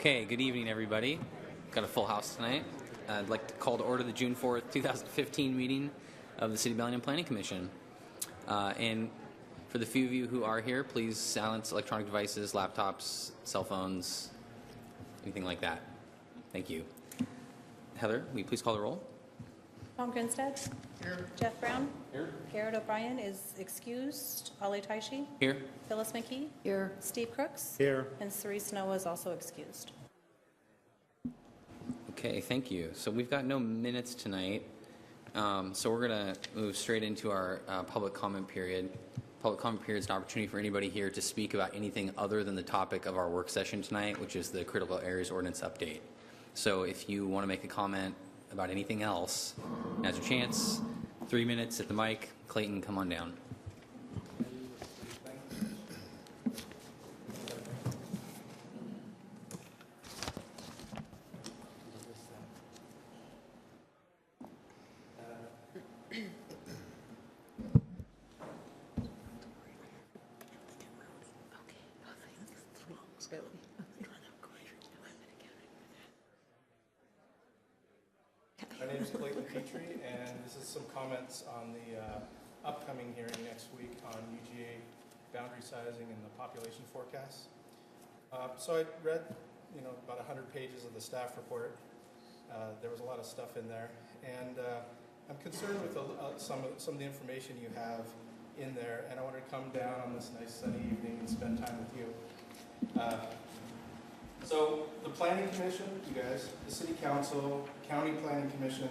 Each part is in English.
Okay, good evening, everybody. Got a full house tonight. I'd like to call to order the June 4th, 2015 meeting of the City of Bellingham Planning Commission. And for the few of you who are here, please silence electronic devices, laptops, cell phones, anything like that. Thank you. Heather, will you please call the roll? Tom Grinstead. Here. Jeff Brown. Here. Garrett O'Brien is excused. Ali Taishi. Here. Phyllis McKee. Here. Steve Crooks. Here. And Cerise Noah is also excused. Okay, thank you. So we've got no minutes tonight. So we're going to move straight into our public comment period. Public comment period is an opportunity for anybody here to speak about anything other than the topic of our work session tonight, which is the Critical Areas Ordinance update. So if you want to make a comment about anything else, now's your chance. 3 minutes at the mic. Clayton, come on down. My name is Clayton Petrie, and this is some comments on the upcoming hearing next week on UGA boundary sizing and the population forecast. So I read, about 100 pages of the staff report. There was a lot of stuff in there, and I'm concerned with some of the information you have in there, and I wanted to come down on this nice sunny evening and spend time with you. So the Planning Commission, you guys, the City Council, County Planning Commission,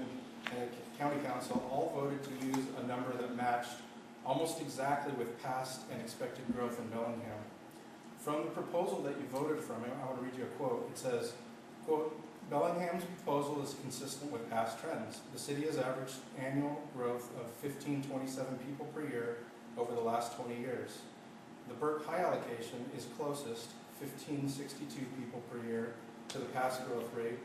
and County Council all voted to use a number that matched almost exactly with past and expected growth in Bellingham. From the proposal that you voted from, I want to read you a quote. It says, quote, Bellingham's proposal is consistent with past trends. The city has averaged annual growth of 1527 people per year over the last 20 years. The Burke High allocation is closest, 1562 people per year, to the past growth rate.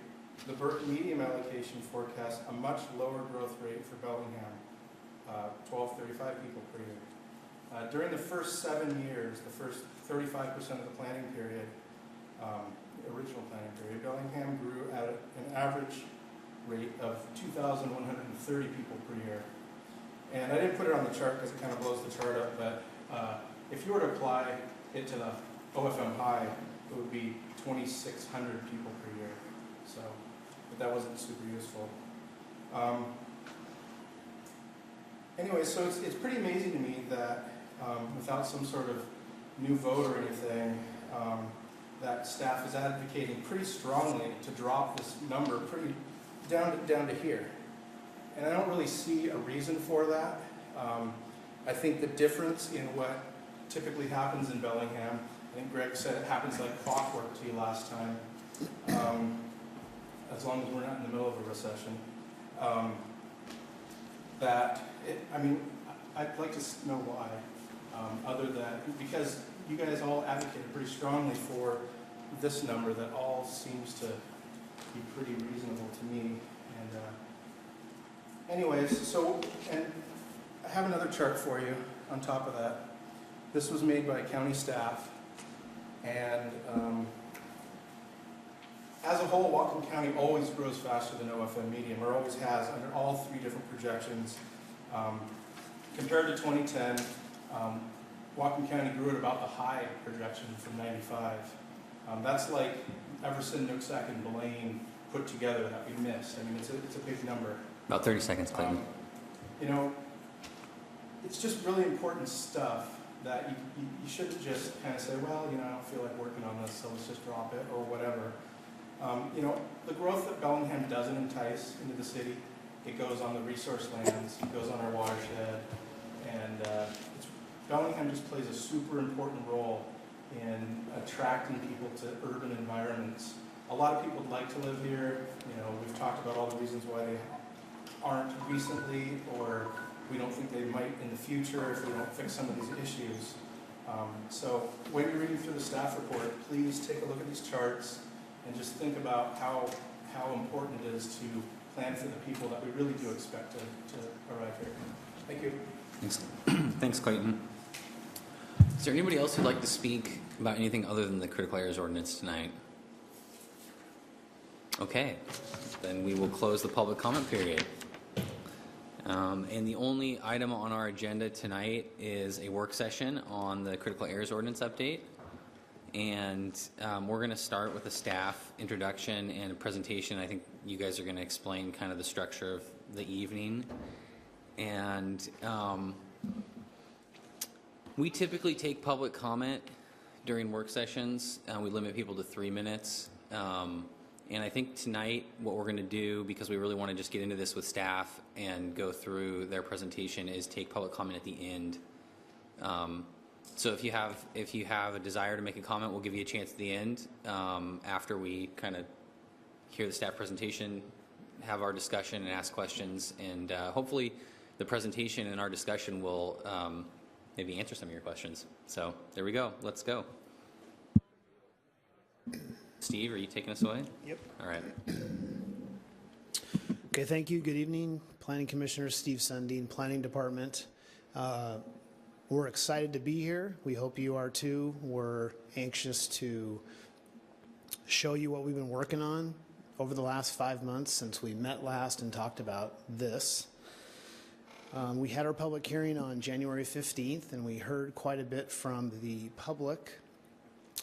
The Burke medium allocation forecasts a much lower growth rate for Bellingham, 1235 people per year. During the first 7 years, the first 35% of the planning period, the original planning period, Bellingham grew at an average rate of 2,130 people per year. And I didn't put it on the chart because it kind of blows the chart up, but if you were to apply it to the OFM high, it would be 2,600 people per year. So, but that wasn't super useful. Anyway, so it's pretty amazing to me that without some sort of new vote or anything, that staff is advocating pretty strongly to drop this number pretty down to here. And I don't really see a reason for that. I think the difference in what typically happens in Bellingham, I think Greg said it happens like clockwork to you last time, as long as we're not in the middle of a recession. I'd like to know why, other than, because you guys all advocated pretty strongly for this number that all seems to be pretty reasonable to me. And anyways, so, and I have another chart for you on top of that. This was made by county staff, and as a whole, Whatcom County always grows faster than OFM medium, or always has under all three different projections. Compared to 2010, Whatcom County grew at about the high projection from 95. That's like Everson, Nooksack, and Blaine put together that we missed. I mean, it's a big number. About 30 seconds, Clayton. It's just really important stuff that you shouldn't just kind of say, well, I don't feel like working on this, so let's just drop it, or whatever. The growth that Bellingham doesn't entice into the city, it goes on the resource lands, it goes on our watershed, and Bellingham just plays a super important role in attracting people to urban environments. A lot of people would like to live here. We've talked about all the reasons why they aren't recently, or we don't think they might in the future if we don't fix some of these issues. So when you're reading through the staff report, please take a look at these charts and just think about how important it is to plan for the people that we really do expect to arrive here. Thank you. Thanks, Thanks, Clayton. Is there anybody else who'd like to speak about anything other than the Critical Areas Ordinance tonight? Okay, then we will close the public comment period. And the only item on our agenda tonight is a work session on the critical errors ordinance update. And we're going to start with a staff introduction and a presentation. I think you guys are going to explain kind of the structure of the evening. And we typically take public comment during work sessions. We limit people to 3 minutes. And I think tonight what we're going to do, because we really want to just get into this with staff and go through their presentation, is take public comment at the end. So if you have a desire to make a comment, we'll give you a chance at the end after we kind of hear the staff presentation, have our discussion and ask questions, and hopefully the presentation and our discussion will maybe answer some of your questions. So there we go. Let's go. Steve, are you taking us away? Yep. All right. Okay, thank you. Good evening, Planning Commissioner Steve Sundin, Planning Department. We're excited to be here. We hope you are too. We're anxious to show you what we've been working on over the last 5 months since we met last and talked about this. We had our public hearing on January 15th, and we heard quite a bit from the public,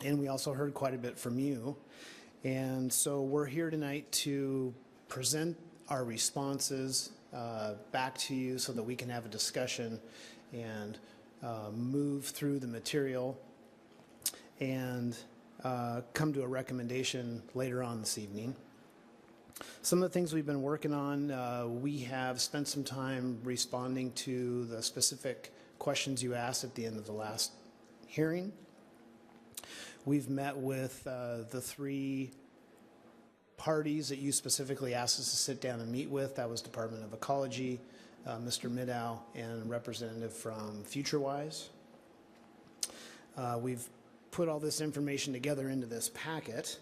and we also heard quite a bit from you. And so we're here tonight to present our responses back to you so that we can have a discussion and move through the material and come to a recommendation later on this evening. Some of the things we've been working on, we have spent some time responding to the specific questions you asked at the end of the last hearing. We've met with the 3 parties that you specifically asked us to sit down and meet with. That was Department of Ecology, Mr. Middow, and representative from FutureWise. We've put all this information together into this packet,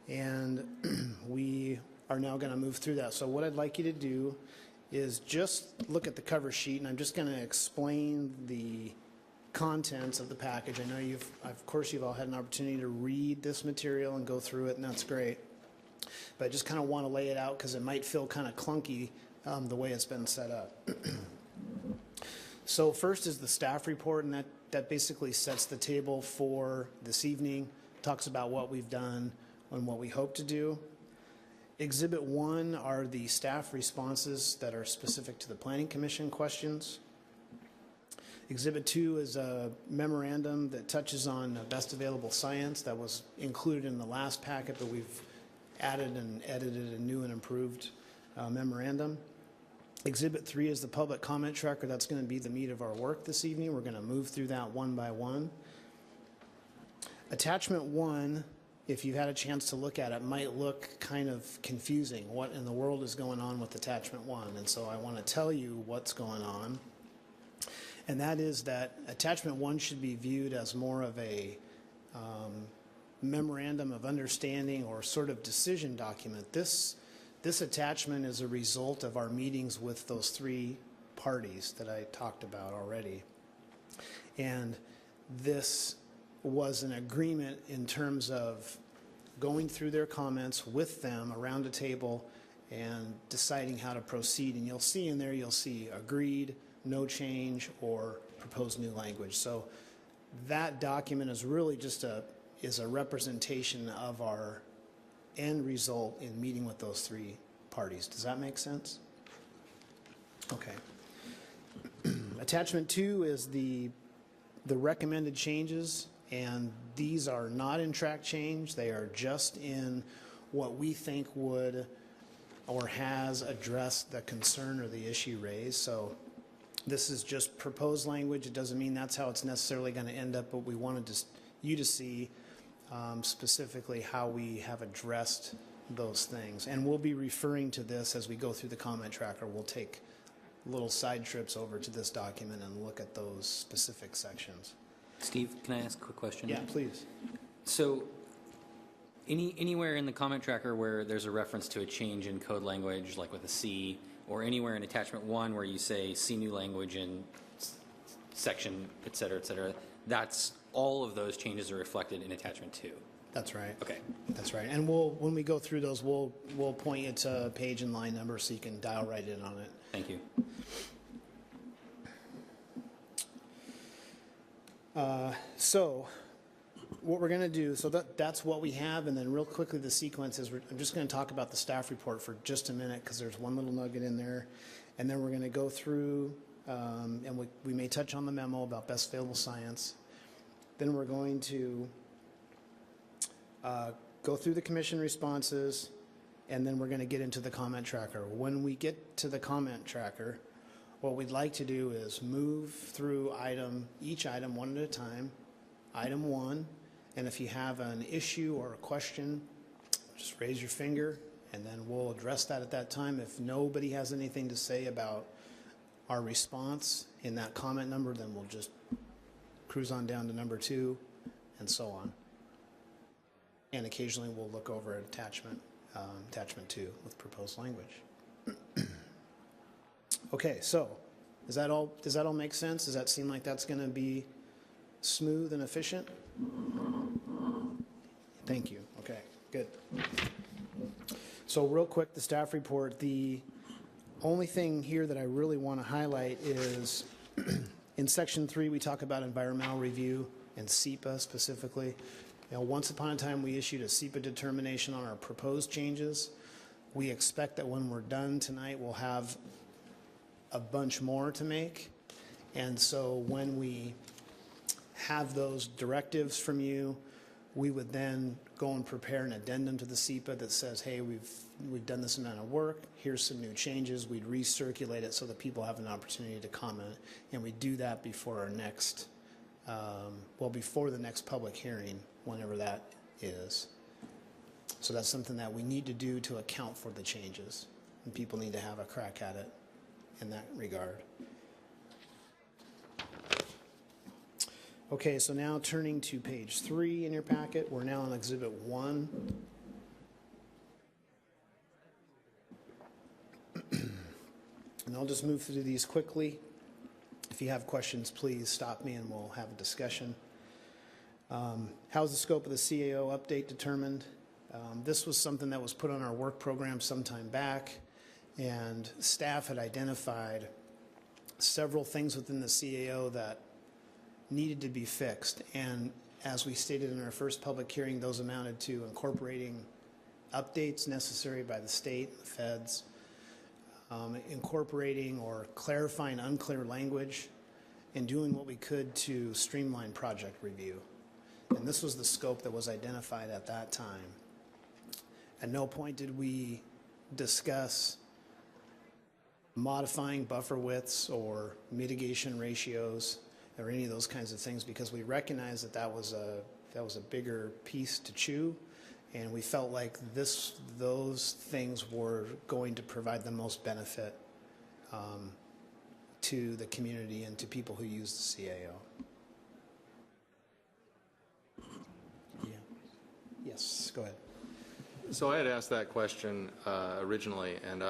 and we are now going to move through that. So what I'd like you to do is just look at the cover sheet, and I'm just going to explain the contents of the package. I know of course you've all had an opportunity to read this material and go through it, and that's great. But I just kind of want to lay it out because it might feel kind of clunky the way it's been set up. So first is the staff report, and that basically sets the table for this evening, talks about what we've done and what we hope to do. Exhibit 1 are the staff responses that are specific to the Planning Commission questions. Exhibit 2 is a memorandum that touches on best available science that was included in the last packet, but we've added and edited a new and improved memorandum. Exhibit 3 is the public comment tracker. That's going to be the meat of our work this evening. We're going to move through that one by one. Attachment 1, if you've had a chance to look at it, might look kind of confusing. What in the world is going on with Attachment 1? And so I want to tell you what's going on. And that is that Attachment 1 should be viewed as more of a memorandum of understanding or sort of decision document. This attachment is a result of our meetings with those 3 parties that I talked about already. And this was an agreement in terms of going through their comments with them around a table and deciding how to proceed. And you'll see in there, you'll see agreed, no change, or proposed new language. So that document is really just a representation of our end result in meeting with those 3 parties. Does that make sense? Okay. Attachment 2 is the recommended changes, and these are not in track change. They are just in what we think would or has addressed the concern or the issue raised. So this is just proposed language. It doesn't mean that's how it's necessarily going to end up, but we wanted you to see specifically how we have addressed those things. And we'll be referring to this as we go through the comment tracker. We'll take little side trips over to this document and look at those specific sections. Steve, can I ask a quick question? Yeah, please. So anywhere in the comment tracker where there's a reference to a change in code language, like with a C, or anywhere in attachment 1 where you say see new language in section, et cetera, that's all of those changes are reflected in attachment 2. That's right. Okay. That's right. And when we go through those, we'll point you to a page and line number so you can dial right in on it. Thank you. So what we're going to do, so that's what we have, and then real quickly the sequence is I'm just going to talk about the staff report for just a minute because there's one little nugget in there, and then we're going to go through, and we may touch on the memo about best available science. Then we're going to go through the commission responses, and then we're going to get into the comment tracker. When we get to the comment tracker, what we'd like to do is move through each item one at a time. Item 1, and if you have an issue or a question, just raise your finger, and then we'll address that at that time. If nobody has anything to say about our response in that comment number, then we'll just cruise on down to number 2, and so on. And occasionally we'll look over at attachment 2 with proposed language. Okay, so does that all make sense? Does that seem like that's going to be smooth and efficient? Thank you. Okay, good. So real quick, the staff report, the only thing here that I really want to highlight is in section 3, we talk about environmental review and SEPA specifically. Once upon a time, we issued a SEPA determination on our proposed changes. We expect that when we're done tonight, we'll have a bunch more to make. And so when we have those directives from you, we would then go and prepare an addendum to the SEPA that says, hey, we've done this amount of work, here's some new changes. We'd recirculate it so that people have an opportunity to comment, and we do that before our next, before the next public hearing, whenever that is. So that's something that we need to do to account for the changes, and people need to have a crack at it in that regard. Okay, so now turning to page 3 in your packet, we're now on Exhibit 1. And I'll just move through these quickly. If you have questions, please stop me and we'll have a discussion. How's the scope of the CAO update determined? This was something that was put on our work program some time back, and staff had identified several things within the CAO that needed to be fixed. And as we stated in our first public hearing, those amounted to incorporating updates necessary by the state, the feds, incorporating or clarifying unclear language, and doing what we could to streamline project review. And this was the scope that was identified at that time. At no point did we discuss modifying buffer widths or mitigation ratios or any of those kinds of things, because we recognized that that was a bigger piece to chew, and we felt like those things were going to provide the most benefit to the community and to people who use the CAO. Yeah. Yes, go ahead. So I had asked that question originally, and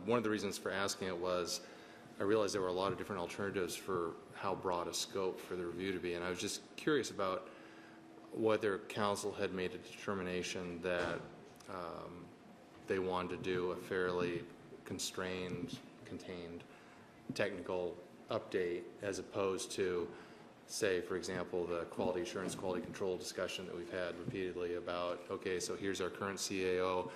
one of the reasons for asking it was I realized there were a lot of different alternatives for how broad a scope for the review to be, and I was just curious about whether council had made a determination that they wanted to do a fairly contained technical update, as opposed to, say, for example, the quality assurance, quality control discussion that we've had repeatedly about, okay, so here's our current CAO,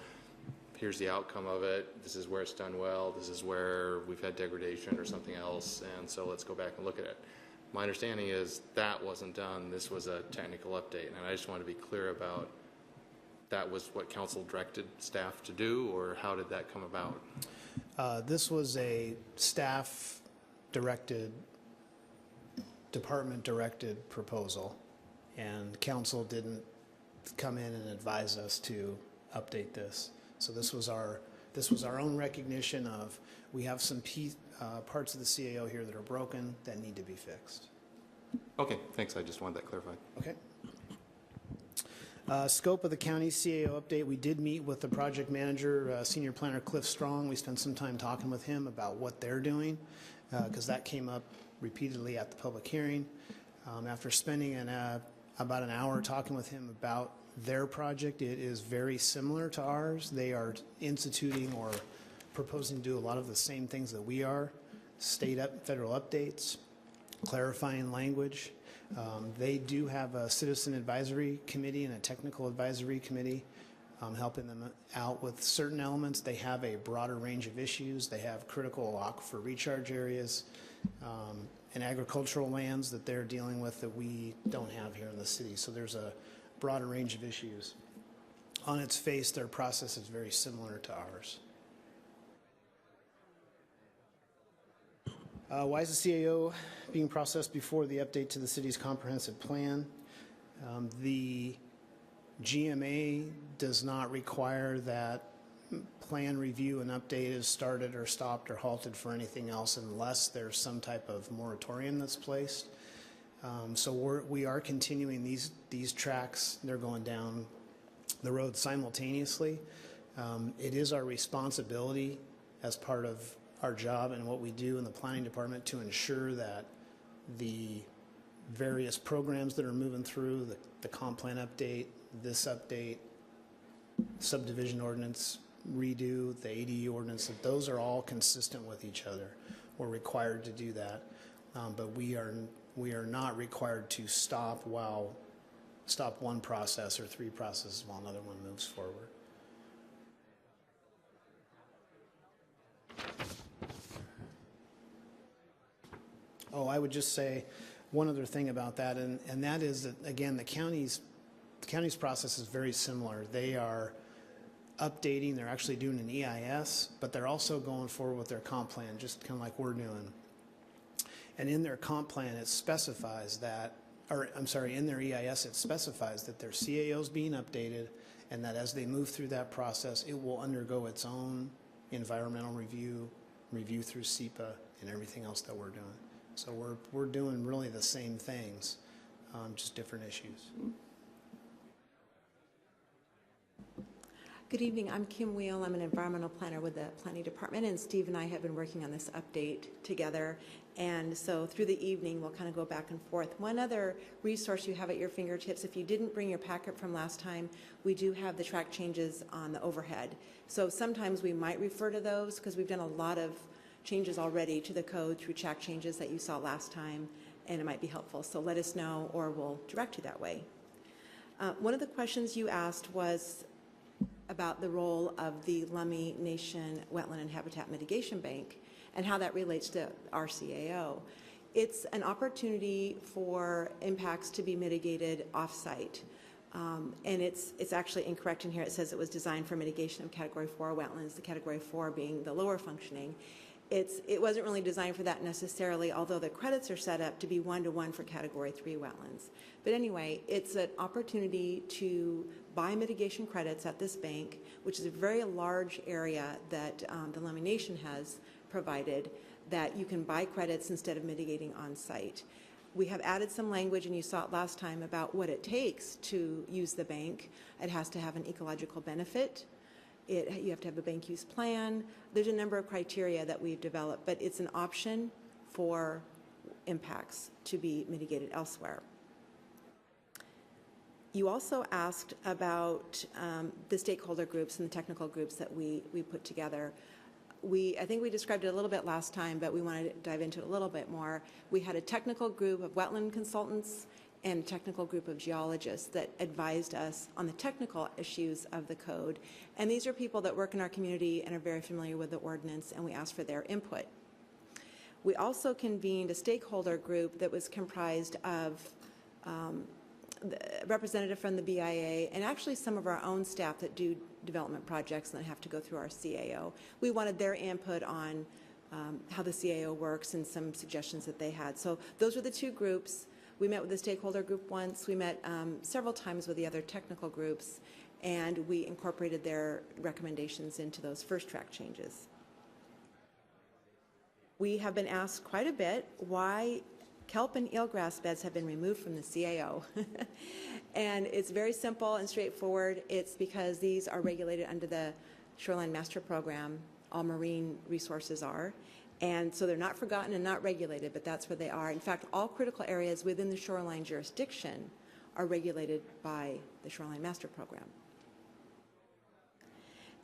here's the outcome of it, this is where it's done well, this is where we've had degradation or something else, and so let's go back and look at it. My understanding is that wasn't done, this was a technical update, and I just want to be clear about that was what council directed staff to do, or how did that come about? This was a staff-directed, department-directed proposal, and council didn't come in and advise us to update this. So this was our own recognition of, we have some parts of the CAO here that are broken that need to be fixed. Okay, thanks. I just wanted that clarified. Okay. Scope of the county CAO update. We did meet with the project manager, senior planner Cliff Strong. We spent some time talking with him about what they're doing, because that came up repeatedly at the public hearing. After spending a about an hour talking with him about their project. It is very similar to ours. They are instituting or proposing to do a lot of the same things that we are, federal updates, clarifying language. They do have a citizen advisory committee and a technical advisory committee helping them out with certain elements. They have a broader range of issues. They have critical aquifer recharge areas and agricultural lands that they're dealing with that we don't have here in the city. So there's a broader range of issues. On its face, their process is very similar to ours. Why is the CAO being processed before the update to the city's comprehensive plan? The GMA does not require that plan review and update is started or stopped or halted for anything else unless there's some type of moratorium that's placed. So we are continuing these tracks. They're going down the road simultaneously. It is our responsibility as part of our job and what we do in the planning department to ensure that the various programs that are moving through, the comp plan update, this update, subdivision ordinance redo, the ADU ordinance, that those are all consistent with each other. We're required to do that, but we are not required to stop one process or three processes while another one moves forward. Oh, I would just say one other thing about that, and that is that, again, the county's process is very similar. They are updating, they're actually doing an EIS, but they're also going forward with their comp plan, just kind of like we're doing. And in their comp plan, it specifies that, or I'm sorry, in their EIS, it specifies that their CAO is being updated and that as they move through that process, it will undergo its own environmental review through SEPA and everything else that we're doing. So we're doing really the same things, just different issues. Good evening. I'm Kim Wheel. I'm an environmental planner with the Planning Department, and Steve and I have been working on this update together. And so through the evening, we'll kind of go back and forth. One other resource you have at your fingertips, if you didn't bring your packet from last time, we do have the track changes on the overhead. So sometimes we might refer to those because we've done a lot of changes already to the code through track changes that you saw last time, and it might be helpful. So let us know or we'll direct you that way. One of the questions you asked was about the role of the Lummi Nation Wetland and Habitat Mitigation Bank and how that relates to our CAO. It's an opportunity for impacts to be mitigated off-site. And it's actually incorrect in here. It says it was designed for mitigation of Category 4 wetlands, the Category 4 being the lower functioning. It wasn't really designed for that necessarily, although the credits are set up to be 1-to-1 for Category 3 wetlands. But anyway, it's an opportunity to buy mitigation credits at this bank, which is a very large area that the Lummi Nation has provided, that you can buy credits instead of mitigating on site. We have added some language, and you saw it last time, about what it takes to use the bank. It has to have an ecological benefit. You have to have a bank use plan. There's a number of criteria that we've developed, but it's an option for impacts to be mitigated elsewhere. You also asked about the stakeholder groups and the technical groups that we put together. I think we described it a little bit last time, but we wanted to dive into it a little bit more. We had a technical group of wetland consultants and a technical group of geologists that advised us on the technical issues of the code. And these are people that work in our community and are very familiar with the ordinance, and we asked for their input. We also convened a stakeholder group that was comprised of the representative from the BIA and actually some of our own staff that do development projects and that have to go through our CAO. We wanted their input on how the CAO works and some suggestions that they had. So those were the two groups. We met with the stakeholder group once. We met several times with the other technical groups, and we incorporated their recommendations into those first track changes. We have been asked quite a bit why kelp and eelgrass beds have been removed from the CAO. And it's very simple and straightforward. It's because these are regulated under the Shoreline Master Program. All marine resources are. And so they're not forgotten and not regulated, but that's where they are. In fact, all critical areas within the shoreline jurisdiction are regulated by the Shoreline Master Program.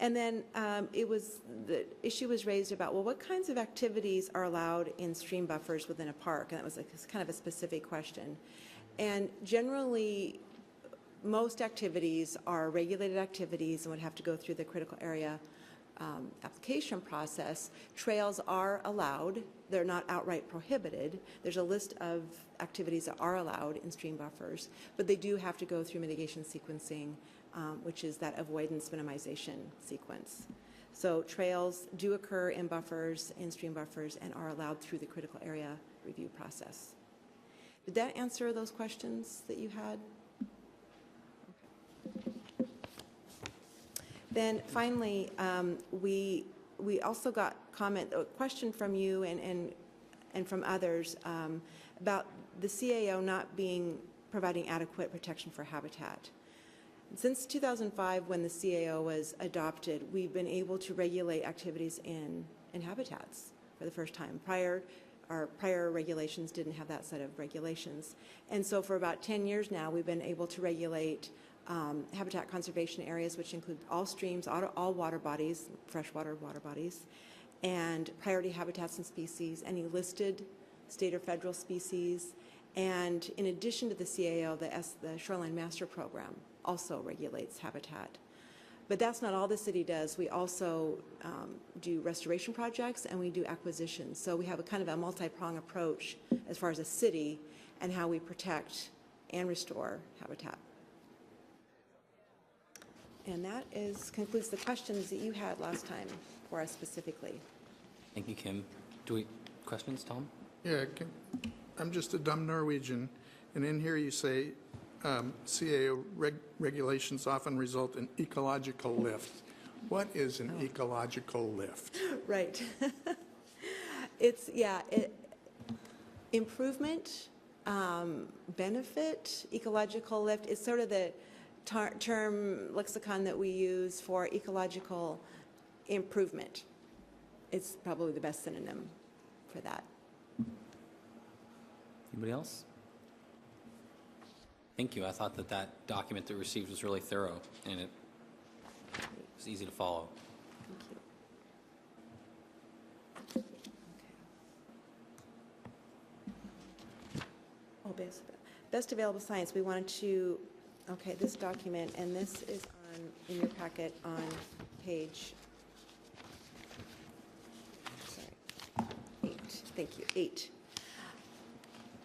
And then the issue was raised about, well, what kinds of activities are allowed in stream buffers within a park? And that was kind of a specific question. And generally, most activities are regulated activities and would have to go through the critical area application process. Trails are allowed. They're not outright prohibited. There's a list of activities that are allowed in stream buffers, but they do have to go through mitigation sequencing, which is that avoidance minimization sequence. So trails do occur in buffers, in stream buffers, and are allowed through the critical area review process. Did that answer those questions that you had? Then finally, we also got a question from you and from others about the CAO not providing adequate protection for habitat. Since 2005, when the CAO was adopted, we've been able to regulate activities in habitats for the first time. Our prior regulations didn't have that set of regulations. And so for about 10 years now, we've been able to regulate habitat conservation areas, which include all streams, all water bodies, freshwater water bodies, and priority habitats and species, any listed state or federal species. And in addition to the CAO, the Shoreline Master Program also regulates habitat. But that's not all the city does. We also do restoration projects and we do acquisitions. So we have a kind of a multi-pronged approach as far as a city and how we protect and restore habitat. And that concludes the questions that you had last time for us specifically. Thank you, Kim. Questions, Tom? Yeah, I'm just a dumb Norwegian, and in here you say CAO regulations often result in ecological lift. What is an ecological lift? Right. Improvement, benefit, ecological lift is sort of the term lexicon that we use for ecological improvement. It's probably the best synonym for that. Anybody else? Thank you. I thought that document that we received was really thorough, and it was easy to follow. Thank you. Okay. Oh, best available science. We wanted to, this document, and this is in your packet on page 8. Thank you, 8.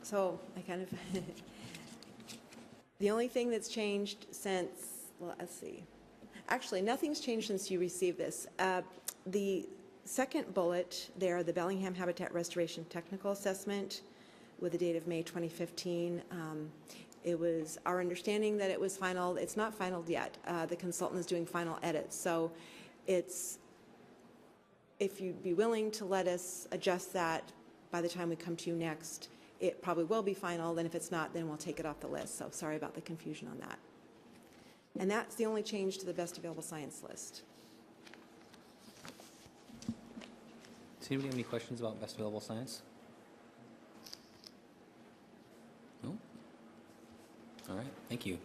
So I kind of, the only thing that's changed since, well, let's see. Actually, nothing's changed since you received this. The second bullet there, the Bellingham Habitat Restoration Technical Assessment with the date of May 2015, it was our understanding that it was final. It's not final yet. The consultant is doing final edits. So it's, if you'd be willing to let us adjust that by the time we come to you next, it probably will be final. Then if it's not, then we'll take it off the list. So sorry about the confusion on that. And that's the only change to the best available science list. Does anybody have any questions about best available science? No? All right, thank you.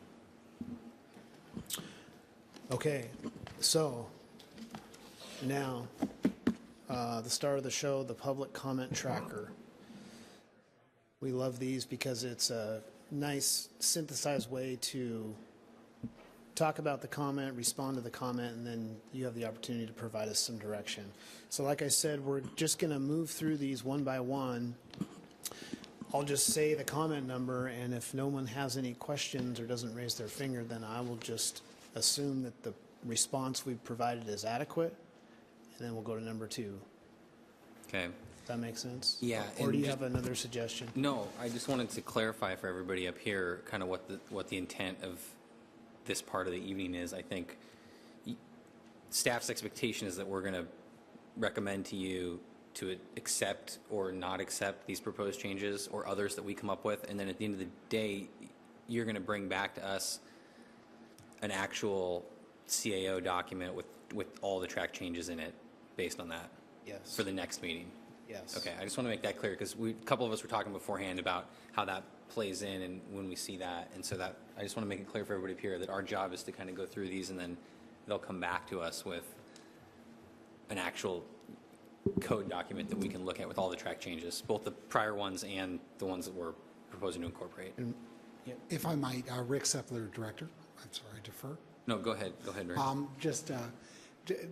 Okay, so now the star of the show, the public comment tracker. We love these because it's a nice synthesized way to talk about the comment, respond to the comment, and then you have the opportunity to provide us some direction. So like I said, we're just going to move through these one by one. I'll just say the comment number, and if no one has any questions or doesn't raise their finger, then I will just assume that the response we've provided is adequate, and then we'll go to number 2. Okay. Does that make sense? Yeah. Or do you and have another suggestion? No, I just wanted to clarify for everybody up here kind of what the intent of this part of the evening is. I think staff's expectation is that we're going to recommend to you to accept or not accept these proposed changes or others that we come up with, and then at the end of the day, you're going to bring back to us an actual CAO document with all the track changes in it based on that. Yes. For the next meeting. Yes. Okay, I just want to make that clear because a couple of us were talking beforehand about how that plays in and when we see that. And so that, I just want to make it clear for everybody up here that our job is to kind of go through these and then they'll come back to us with an actual code document that we can look at with all the track changes, both the prior ones and the ones that we're proposing to incorporate. If I might, Rick Sepler, Director. I'm sorry, defer. No, go ahead, Rick.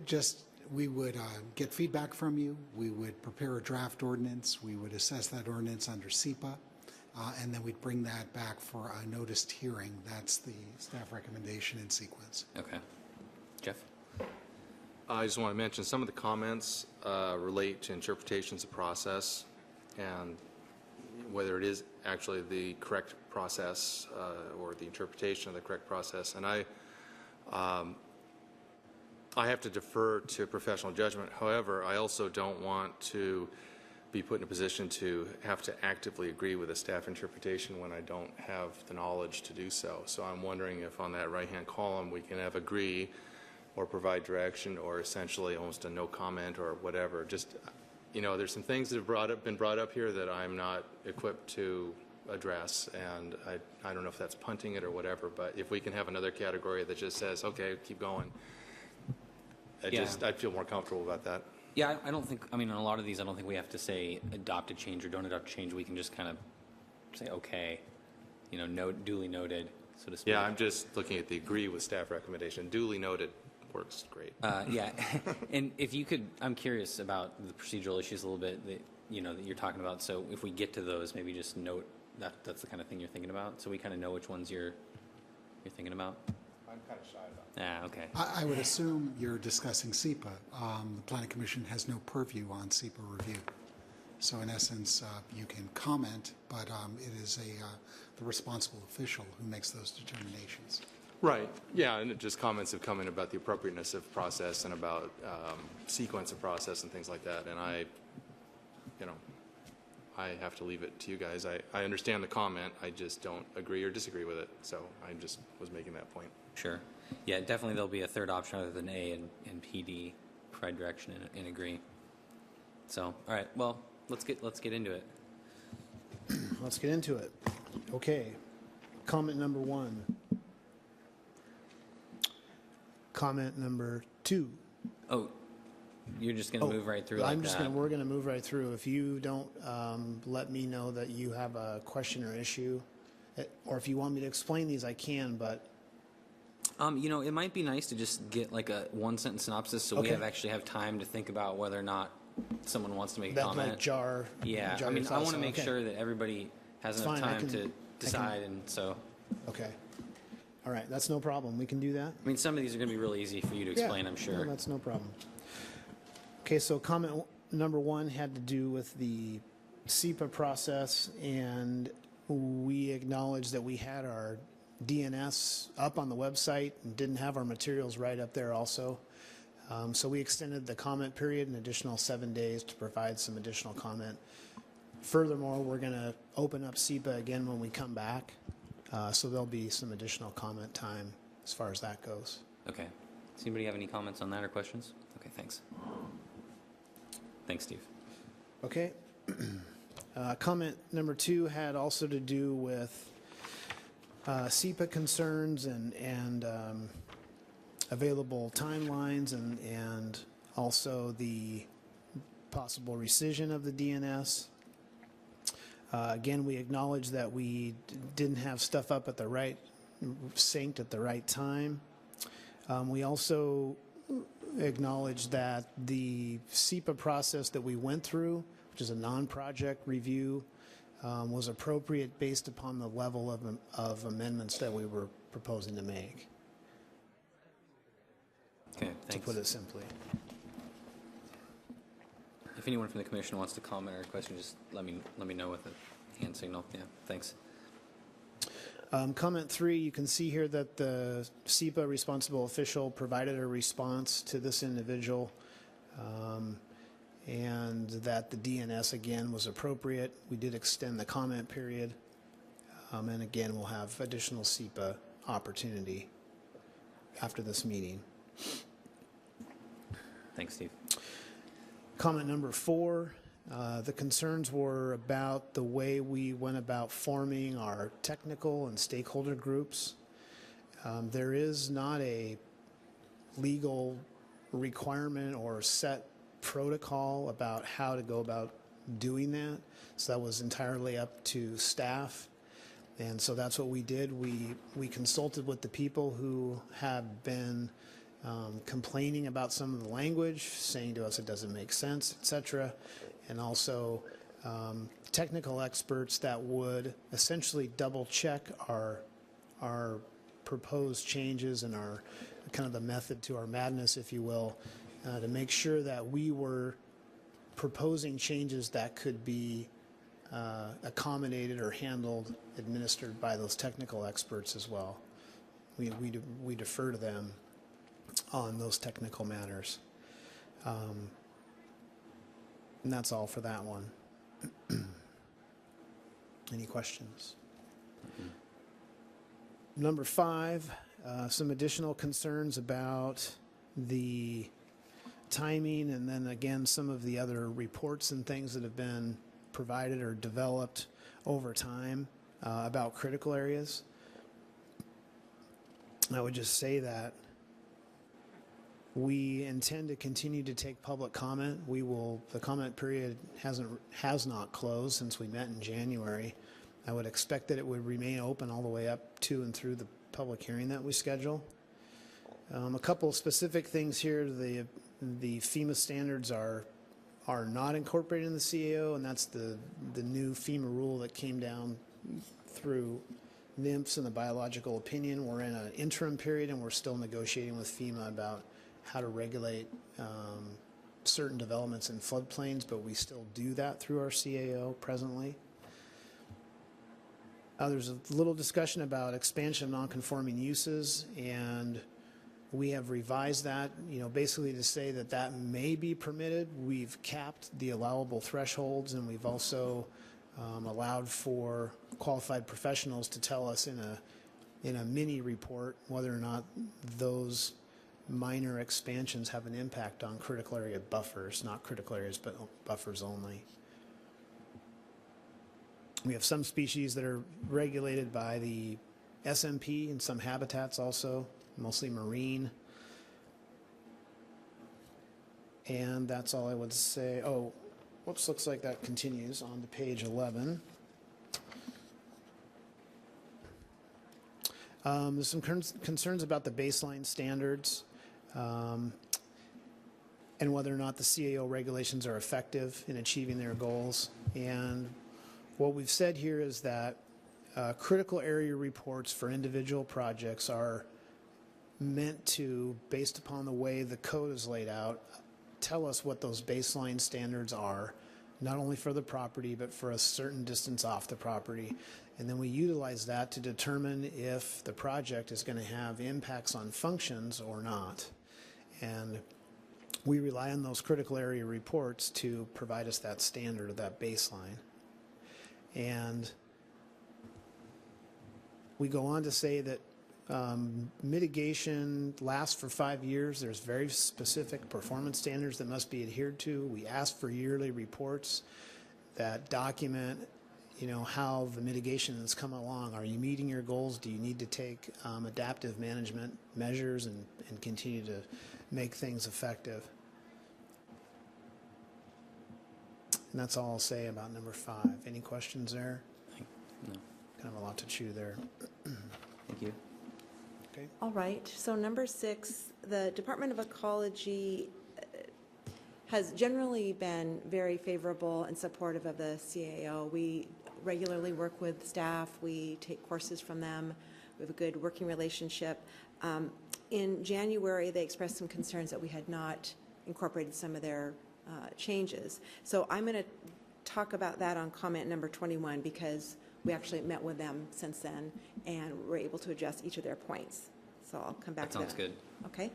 Just, we would get feedback from you. We would prepare a draft ordinance. We would assess that ordinance under SEPA, and then we'd bring that back for a noticed hearing. That's the staff recommendation in sequence. Okay. Jeff? I just want to mention some of the comments relate to interpretations of process and whether it is actually the correct process or the interpretation of the correct process. And I have to defer to professional judgment. However, I also don't want to be put in a position to have to actively agree with a staff interpretation when I don't have the knowledge to do so. So I'm wondering if on that right-hand column we can have agree or provide direction or essentially almost a no comment or whatever. Just, you know, there's some things that have been brought up here that I'm not equipped to address, and I don't know if that's punting it or whatever, but if we can have another category that just says, okay, keep going, I'd feel more comfortable about that. Yeah, I don't think, I mean, on a lot of these, I don't think we have to say adopt a change or don't adopt a change. We can just kind of say, okay, you know, note, duly noted, so to speak. Yeah, I'm just looking at the agree with staff recommendation. Duly noted works great. Yeah, and if you could, I'm curious about the procedural issues a little bit that, you know, that you're talking about. So if we get to those, maybe just note that that's the kind of thing you're thinking about, so we kind of know which ones you're thinking about. I'm kind of shy about Ah, okay. I would assume you're discussing SEPA. The Planning Commission has no purview on SEPA review. So in essence, you can comment, but it is the responsible official who makes those determinations. Right. Yeah, and just comments have come in about the appropriateness of process and about sequence of process and things like that. And I have to leave it to you guys. I understand the comment. I just don't agree or disagree with it. So I just was making that point. Sure. Yeah, definitely there'll be a third option other than A and PD, provide direction and agree. So, all right, well, let's get into it. Let's get into it. Okay. Comment number 1. Comment number 2. Oh, you're just going to move right through like that? We're going to move right through. If you don't let me know that you have a question or issue, or if you want me to explain these, I can, but You know, it might be nice to just get like a one-sentence synopsis so we actually have time to think about whether or not someone wants to make a that comment. might jar. Yeah, jar I your mean, I thoughts want to out. make Okay. sure that everybody has It's enough fine, I time can- to decide, and so, Okay. All right, that's no problem. We can do that. I mean, some of these are going to be really easy for you to explain, I'm sure. No, that's no problem. Okay, so comment number 1 had to do with the SEPA process, and we acknowledged that we had our DNS up on the website and didn't have our materials right up there also. So we extended the comment period an additional 7 days to provide some additional comment. Furthermore, we're going to open up SEPA again when we come back, so there'll be some additional comment time as far as that goes. Okay. Does anybody have any comments on that or questions? Okay, thanks. Thanks, Steve. Okay. Comment number 2 had also to do with SEPA concerns and available timelines and also the possible rescission of the DNS. Again, we acknowledge that we didn't have stuff up at the right, synced at the right time. We also acknowledge that the SEPA process that we went through, which is a non-project review, was appropriate based upon the level of amendments that we were proposing to make, Okay, to thanks. put it simply. If anyone from the commission wants to comment or question, just let me know with a hand signal. Yeah, thanks. Comment 3, you can see here that the SEPA responsible official provided a response to this individual, and that the DNS again was appropriate. We did extend the comment period, and again, we'll have additional SEPA opportunity after this meeting. Thanks, Steve. Comment number 4 The concerns were about the way we went about forming our technical and stakeholder groups. There is not a legal requirement or set protocol about how to go about doing that. So that was entirely up to staff. And so that's what we did. We consulted with the people who have been complaining about some of the language, saying to us it doesn't make sense, et cetera. And also technical experts that would essentially double check our proposed changes and our kind of the method to our madness, if you will, to make sure that we were proposing changes that could be accommodated or handled, administered by those technical experts as well. We defer to them on those technical matters. And that's all for that one. Any questions? Number 5, some additional concerns about the timing, and then again some of the other reports and things that have been provided or developed over time about critical areas. I would just say that we intend to continue to take public comment. The comment period has not closed since we met in January. I would expect that it would remain open all the way up to and through the public hearing that we schedule. A couple of specific things here. The FEMA standards are not incorporated in the CAO, and that's the new FEMA rule that came down through NIMPS and the biological opinion. We're in an interim period, and we're still negotiating with FEMA about how to regulate certain developments in floodplains, but we still do that through our CAO presently. There's a little discussion about expansion of nonconforming uses, and we have revised that, basically to say that that may be permitted. We've capped the allowable thresholds, and we've also allowed for qualified professionals to tell us in a mini report whether or not those minor expansions have an impact on critical area buffers, not critical areas, but buffers only. We have some species that are regulated by the SMP and some habitats also, mostly marine. And that's all I would say. Oh, whoops, looks like that continues on to page 11. There's some concerns about the baseline standards and whether or not the CAO regulations are effective in achieving their goals. And what we've said here is that critical area reports for individual projects are meant to, based upon the way the code is laid out, tell us what those baseline standards are, not only for the property, but for a certain distance off the property. And then we utilize that to determine if the project is going to have impacts on functions or not. And we rely on those critical area reports to provide us that standard or that baseline. And we go on to say that mitigation lasts for 5 years. There's very specific performance standards that must be adhered to. We ask for yearly reports that document, how the mitigation has come along. Are you meeting your goals? Do you need to take adaptive management measures and continue to make things effective? And that's all I'll say about number 5. Any questions there? No. Kind of a lot to chew there. Thank you. Okay. All right, so number 6, the Department of Ecology has generally been very favorable and supportive of the CAO. We regularly work with staff, we take courses from them, we have a good working relationship. In January, they expressed some concerns that we had not incorporated some of their changes. So I'm going to talk about that on comment number 21 because we actually met with them since then and were able to address each of their points. So I'll come back to that. Sounds good. Okay.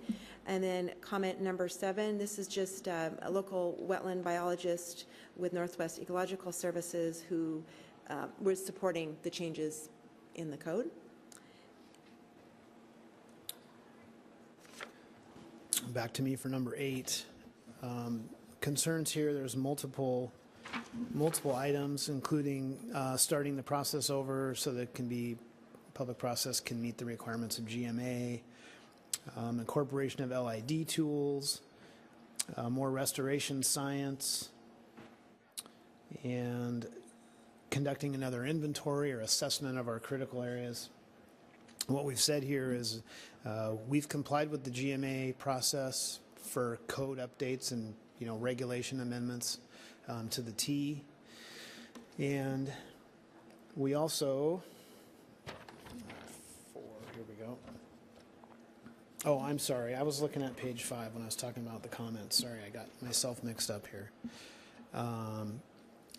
And then comment number 7, this is just a local wetland biologist with Northwest Ecological Services who was supporting the changes in the code. Back to me for number 8. Concerns here, there's multiple multiple items, including starting the process over so that public process can meet the requirements of GMA, incorporation of LID tools, more restoration science, and conducting another inventory or assessment of our critical areas. What we've said here is we've complied with the GMA process for code updates and regulation amendments to the T. And we also, here we go. Oh, I'm sorry. I was looking at page 5 when I was talking about the comments. Sorry, I got myself mixed up here.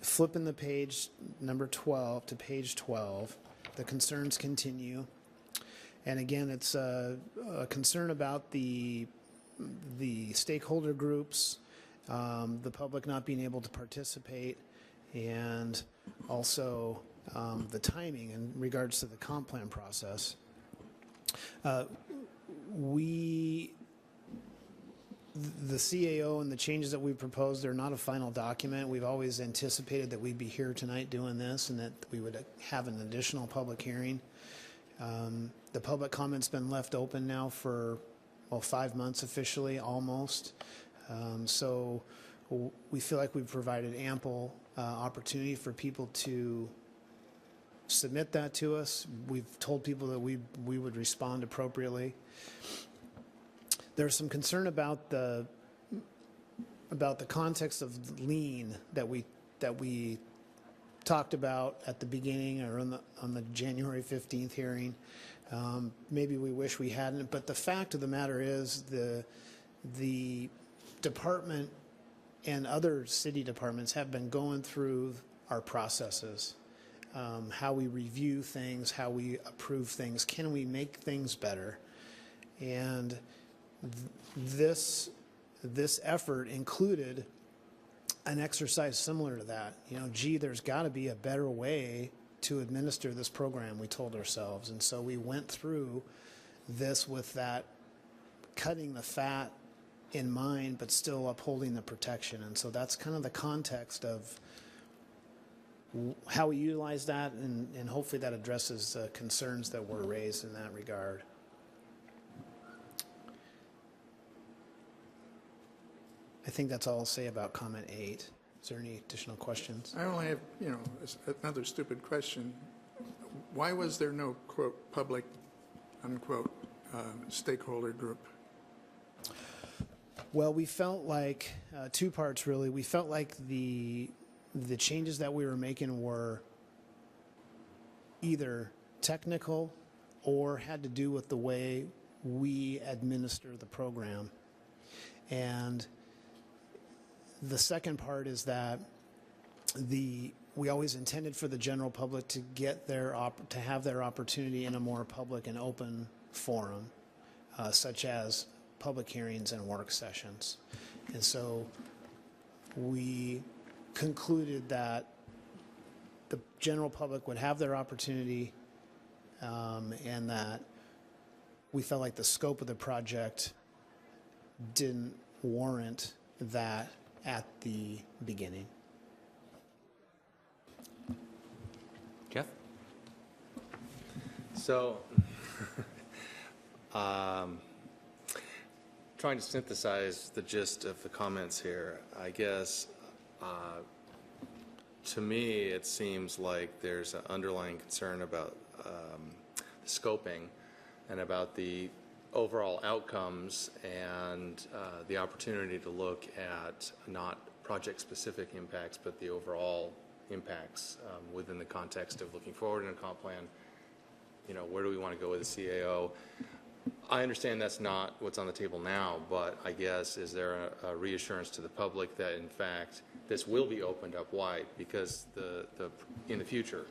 Flipping the page, number 12 to page 12, the concerns continue. And again, it's a concern about the stakeholder groups, the public not being able to participate, and also the timing in regards to the comp plan process. The CAO and the changes that we proposed are not a final document. We've always anticipated that we'd be here tonight doing this and that we would have an additional public hearing. The public comment's been left open now for, 5 months officially, almost. So we feel like we've provided ample opportunity for people to submit that to us. We've told people that we would respond appropriately. There's some concern about the context of lien that we talked about at the beginning or on the January 15th hearing. Maybe we wish we hadn't, but the fact of the matter is the department and other city departments have been going through our processes, how we review things, how we approve things, can we make things better? And this effort included an exercise similar to that. There's got to be a better way to administer this program, we told ourselves. And so we went through this with that cutting the fat in mind, but still upholding the protection. And so that's kind of the context of how we utilize that, and hopefully that addresses concerns that were raised in that regard. I think that's all I'll say about comment 8. Is there any additional questions? I only have, another stupid question. Why was there no, quote, public, unquote, stakeholder group? Well, we felt like, 2 parts really. We felt like the changes that we were making were either technical or had to do with the way we administer the program. And the second part is that we always intended for the general public to get to have their opportunity in a more public and open forum, such as public hearings and work sessions. And so we concluded that the general public would have their opportunity, and that we felt like the scope of the project didn't warrant that at the beginning. Jeff? So, trying to synthesize the gist of the comments here, I guess, to me, it seems like there's an underlying concern about the scoping and about the overall outcomes and the opportunity to look at not project-specific impacts, but the overall impacts within the context of looking forward in a comp plan. Where do we want to go with the CAO? I understand that's not what's on the table now, but I guess is there a reassurance to the public that in fact this will be opened up wide because in the future?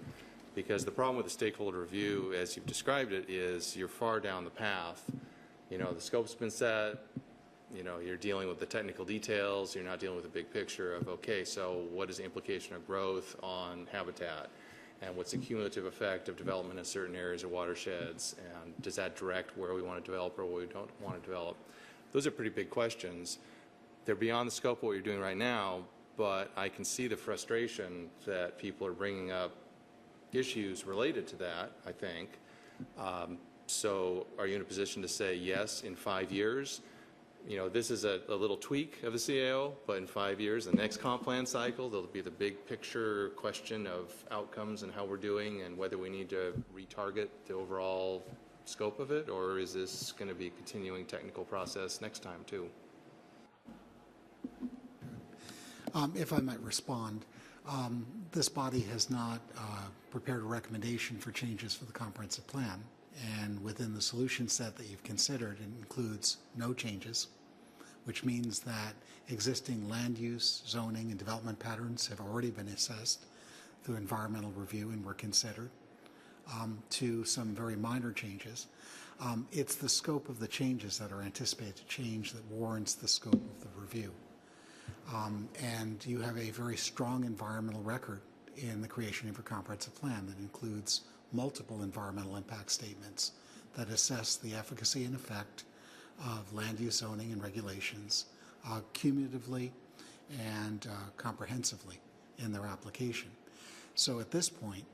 Because the problem with the stakeholder review, as you've described it, is you're far down the path. The scope's been set. You're dealing with the technical details. You're not dealing with the big picture of, okay, so what is the implication of growth on habitat? And what's the cumulative effect of development in certain areas or watersheds? And does that direct where we want to develop or where we don't want to develop? Those are pretty big questions. They're beyond the scope of what you're doing right now, but I can see the frustration that people are bringing up issues related to that, I think. So are you in a position to say, yes, in 5 years, this is a little tweak of the CAO, but in 5 years, the next comp plan cycle, there'll be the big picture question of outcomes and how we're doing and whether we need to retarget the overall scope of it, or is this going to be a continuing technical process next time too? If I might respond, this body has not prepared a recommendation for changes for the comprehensive plan, and within the solution set that you've considered, it includes no changes, which means that existing land use, zoning, and development patterns have already been assessed through environmental review and were considered, to some very minor changes. It's the scope of the changes that are anticipated to change that warrants the scope of the review. And you have a very strong environmental record in the creation of your comprehensive plan that includes multiple environmental impact statements that assess the efficacy and effect of land use, zoning, and regulations cumulatively and comprehensively in their application. So at this point,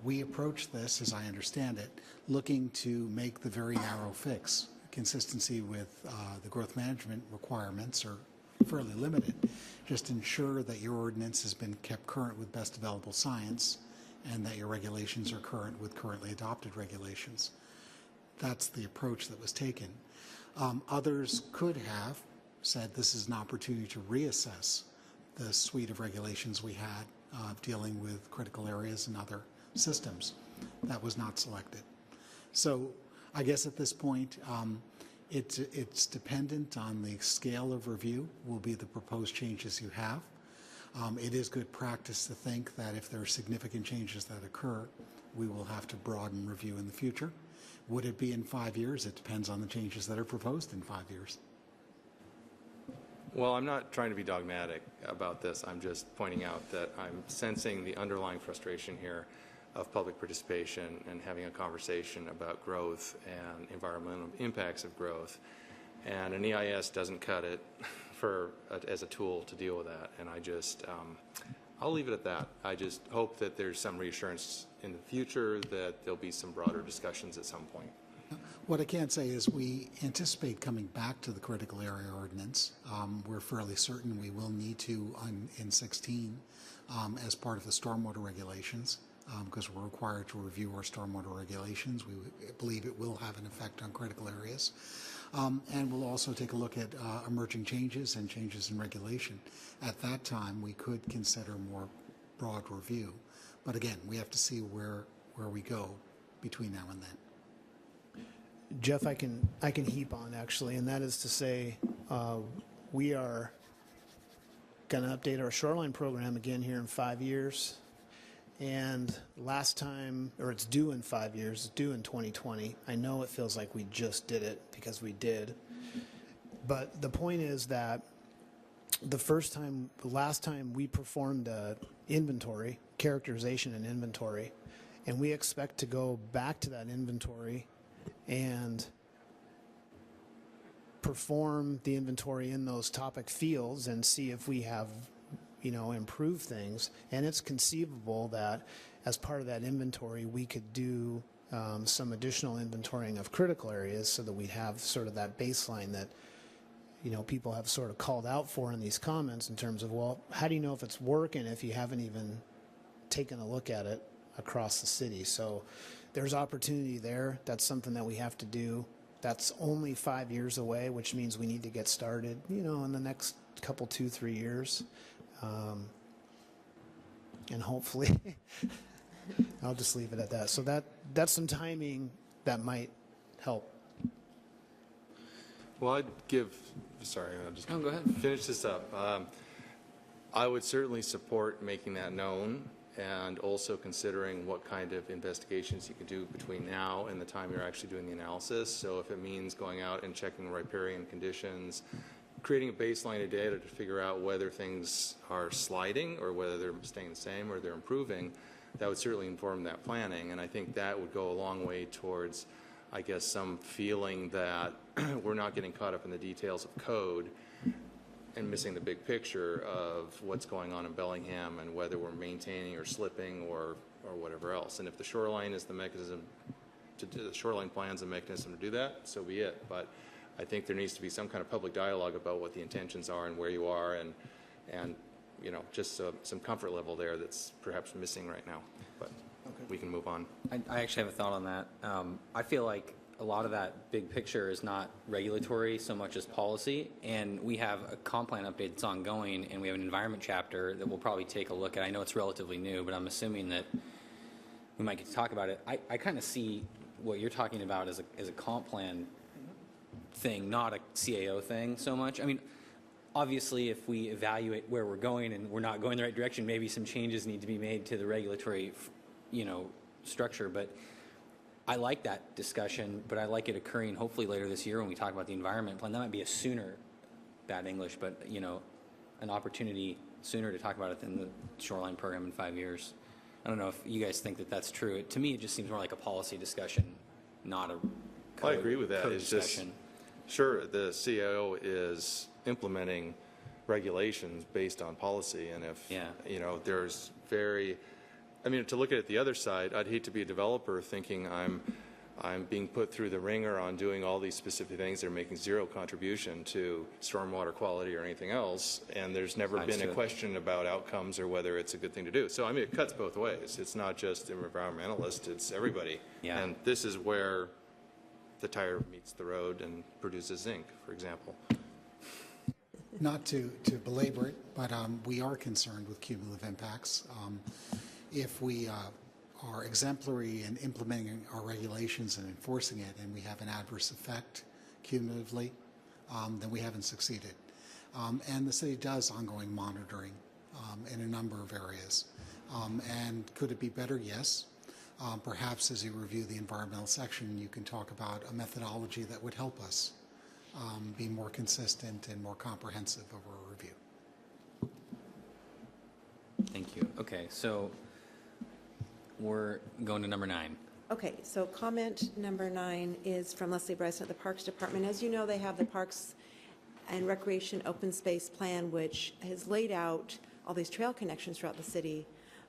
we approach this, as I understand it, looking to make the very narrow fix. Consistency with the growth management requirements are fairly limited. Just ensure that your ordinance has been kept current with best available science and that your regulations are current with currently adopted regulations. That's the approach that was taken. Others could have said this is an opportunity to reassess the suite of regulations we had dealing with critical areas and other systems. That was not selected. So I guess at this point, it's dependent on the scale of review will be the proposed changes you have. It is good practice to think that if there are significant changes that occur, we will have to broaden review in the future. Would it be in 5 years? It depends on the changes that are proposed in 5 years. Well, I'm not trying to be dogmatic about this. I'm just pointing out that I'm sensing the underlying frustration here of public participation and having a conversation about growth and environmental impacts of growth. And an EIS doesn't cut it as a tool to deal with that. And I'll leave it at that. I just hope that there's some reassurance in the future that there'll be some broader discussions at some point. What I can say is we anticipate coming back to the critical area ordinance. We're fairly certain we will need to in 16 as part of the stormwater regulations because we're required to review our stormwater regulations. We believe it will have an effect on critical areas. And we'll also take a look at emerging changes and changes in regulation. At that time, we could consider more broad review. But again, we have to see where we go between now and then. Jeff, I can heap on actually, and that is to say, we are going to update our shoreline program again here in 5 years. And last time, or it's due in 5 years, it's due in 2020. I know it feels like we just did it because we did. But the point is that the last time we performed inventory, characterization and inventory, and we expect to go back to that inventory and perform the inventory in those topic fields and see if we have improve things. And it's conceivable that as part of that inventory, we could do some additional inventorying of critical areas so that we'd have sort of that baseline that, people have sort of called out for in these comments in terms of, well, how do you know if it's working if you haven't even taken a look at it across the city? So there's opportunity there. That's something that we have to do. That's only 5 years away, which means we need to get started, in the next couple, 2-3 years. And hopefully, I'll just leave it at that. So that's some timing that might help. Well, I'll just No, go ahead. finish this up. I would certainly support making that known and also considering what kind of investigations you can do between now and the time you're actually doing the analysis. So if it means going out and checking riparian conditions, creating a baseline of data to figure out whether things are sliding or whether they're staying the same or they're improving, that would certainly inform that planning. And I think that would go a long way towards, I guess, some feeling that we're not getting caught up in the details of code and missing the big picture of what's going on in Bellingham and whether we're maintaining or slipping or whatever else. And if the shoreline is the mechanism to do, the shoreline plan's a mechanism to do that, so be it. But I think there needs to be some kind of public dialogue about what the intentions are and where you are, and you know, just some comfort level there that's perhaps missing right now. But we can move on. I actually have a thought on that. I feel like a lot of that big picture is not regulatory so much as policy, and we have a comp plan update that's ongoing, and we have an environment chapter that we'll probably take a look at. I know it's relatively new, but I'm assuming that we might get to talk about it. I kind of see what you're talking about as a comp plan thing, not a CAO thing so much. I mean, obviously, if we evaluate where we're going and we're not going the right direction, maybe some changes need to be made to the regulatory, you know, structure. But I like that discussion, but I like it occurring hopefully later this year when we talk about the environment plan. That might be a sooner, bad English, but, you know, an opportunity sooner to talk about it than the shoreline program in 5 years. I don't know if you guys think that that's true. To me, it just seems more like a policy discussion, not a code, I agree with that. code It's discussion. just, sure, the CAO is implementing regulations based on policy, and if, Yeah. you know, there's I mean, to look at it the other side, I'd hate to be a developer thinking I'm being put through the ringer on doing all these specific things that are making zero contribution to stormwater quality or anything else, and there's never been a Understood. question about outcomes or whether it's a good thing to do. So, I mean, it cuts both ways. It's not just the environmentalist, it's everybody. Yeah. And this is where the tire meets the road and produces zinc, for example. Not to belabor it, but we are concerned with cumulative impacts. If we are exemplary in implementing our regulations and enforcing it, and we have an adverse effect cumulatively, then we haven't succeeded. And the city does ongoing monitoring in a number of areas. And could it be better? Yes. Perhaps as you review the environmental section, you can talk about a methodology that would help us be more consistent and more comprehensive over a review. Thank you. Okay, so we're going to number 9. Okay, so comment number 9 is from Leslie Bryson at the Parks Department. As you know, they have the Parks and Recreation Open Space Plan, which has laid out all these trail connections throughout the city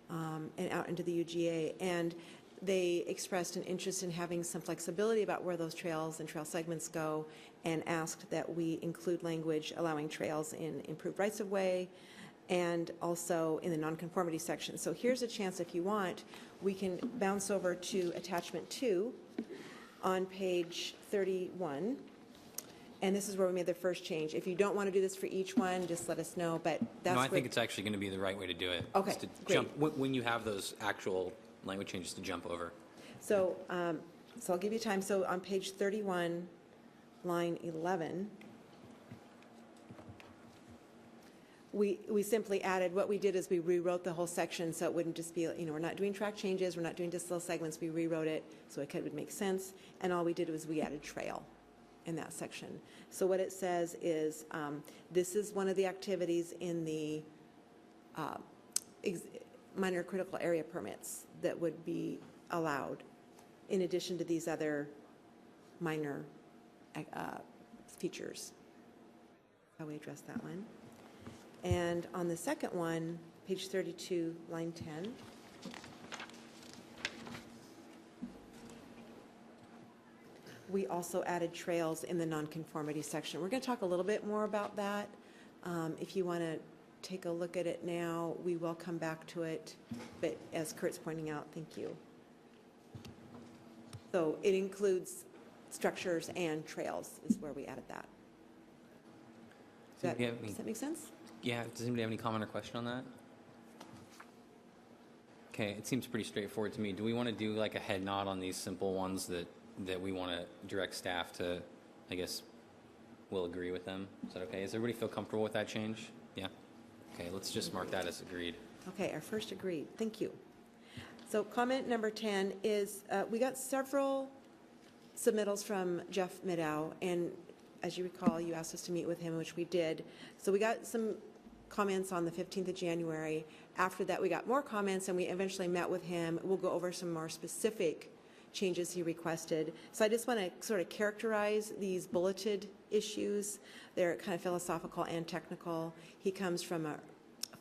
and out into the UGA. And they expressed an interest in having some flexibility about where those trails and trail segments go, and asked that we include language allowing trails in improved rights-of-way and also in the nonconformity section. So here's a chance, if you want, we can bounce over to attachment 2 on page 31. And this is where we made the first change. If you don't want to do this for each one, just let us know, but that's No, I where- think it's actually going to be the right way to do it. Okay, is to great. jump, when you have those actual language changes, to jump over. So, so I'll give you time. So on page 31, line 11, we simply added, what we did is we rewrote the whole section so it wouldn't just be, you know, we're not doing track changes, we're not doing just little segments, we rewrote it so it would make sense, and all we did was we added trail in that section. So what it says is, this is one of the activities in the minor critical area permits that would be allowed, in addition to these other minor features. How we address that one. And on the second one, page 32, line 10, we also added trails in the nonconformity section. We're going to talk a little bit more about that. If you want to take a look at it now, we will come back to it. But as Kurt's pointing out, thank you. So it includes structures and trails is where we added that. Do you have any- Does that make sense? Yeah, does anybody have any comment or question on that? Okay, it seems pretty straightforward to me. Do we want to do like a head nod on these simple ones that we want to direct staff to, I guess, we'll agree with them? Is that okay? Does everybody feel comfortable with that change? Yeah? Okay, let's just mark that as agreed. Okay, our first agreed. Thank you. So comment number 10 is, we got several submittals from Jeff Middow, and as you recall, you asked us to meet with him, which we did. So we got some comments on the 15th of January. After that, we got more comments, and we eventually met with him. We'll go over some more specific changes he requested. So I just want to sort of characterize these bulleted issues. They're kind of philosophical and technical. He comes from a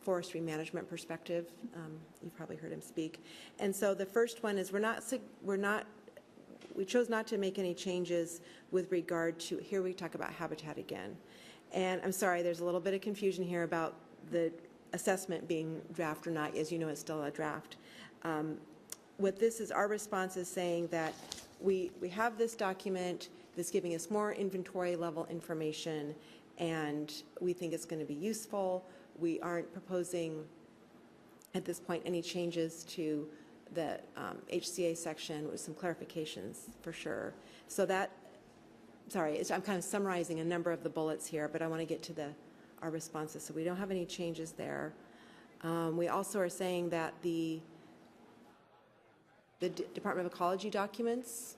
forestry management perspective. You've probably heard him speak. And so the first one is we chose not to make any changes with regard to, here we talk about habitat again. And I'm sorry, there's a little bit of confusion here about the assessment being draft or not. As you know, it's still a draft. What this is, our response is saying that we have this document that's giving us more inventory level information, and we think it's going to be useful. We aren't proposing at this point any changes to the HCA section with some clarifications for sure. So that, sorry, I'm kind of summarizing a number of the bullets here, but I want to get to our responses. So we don't have any changes there. We also are saying that the Department of Ecology documents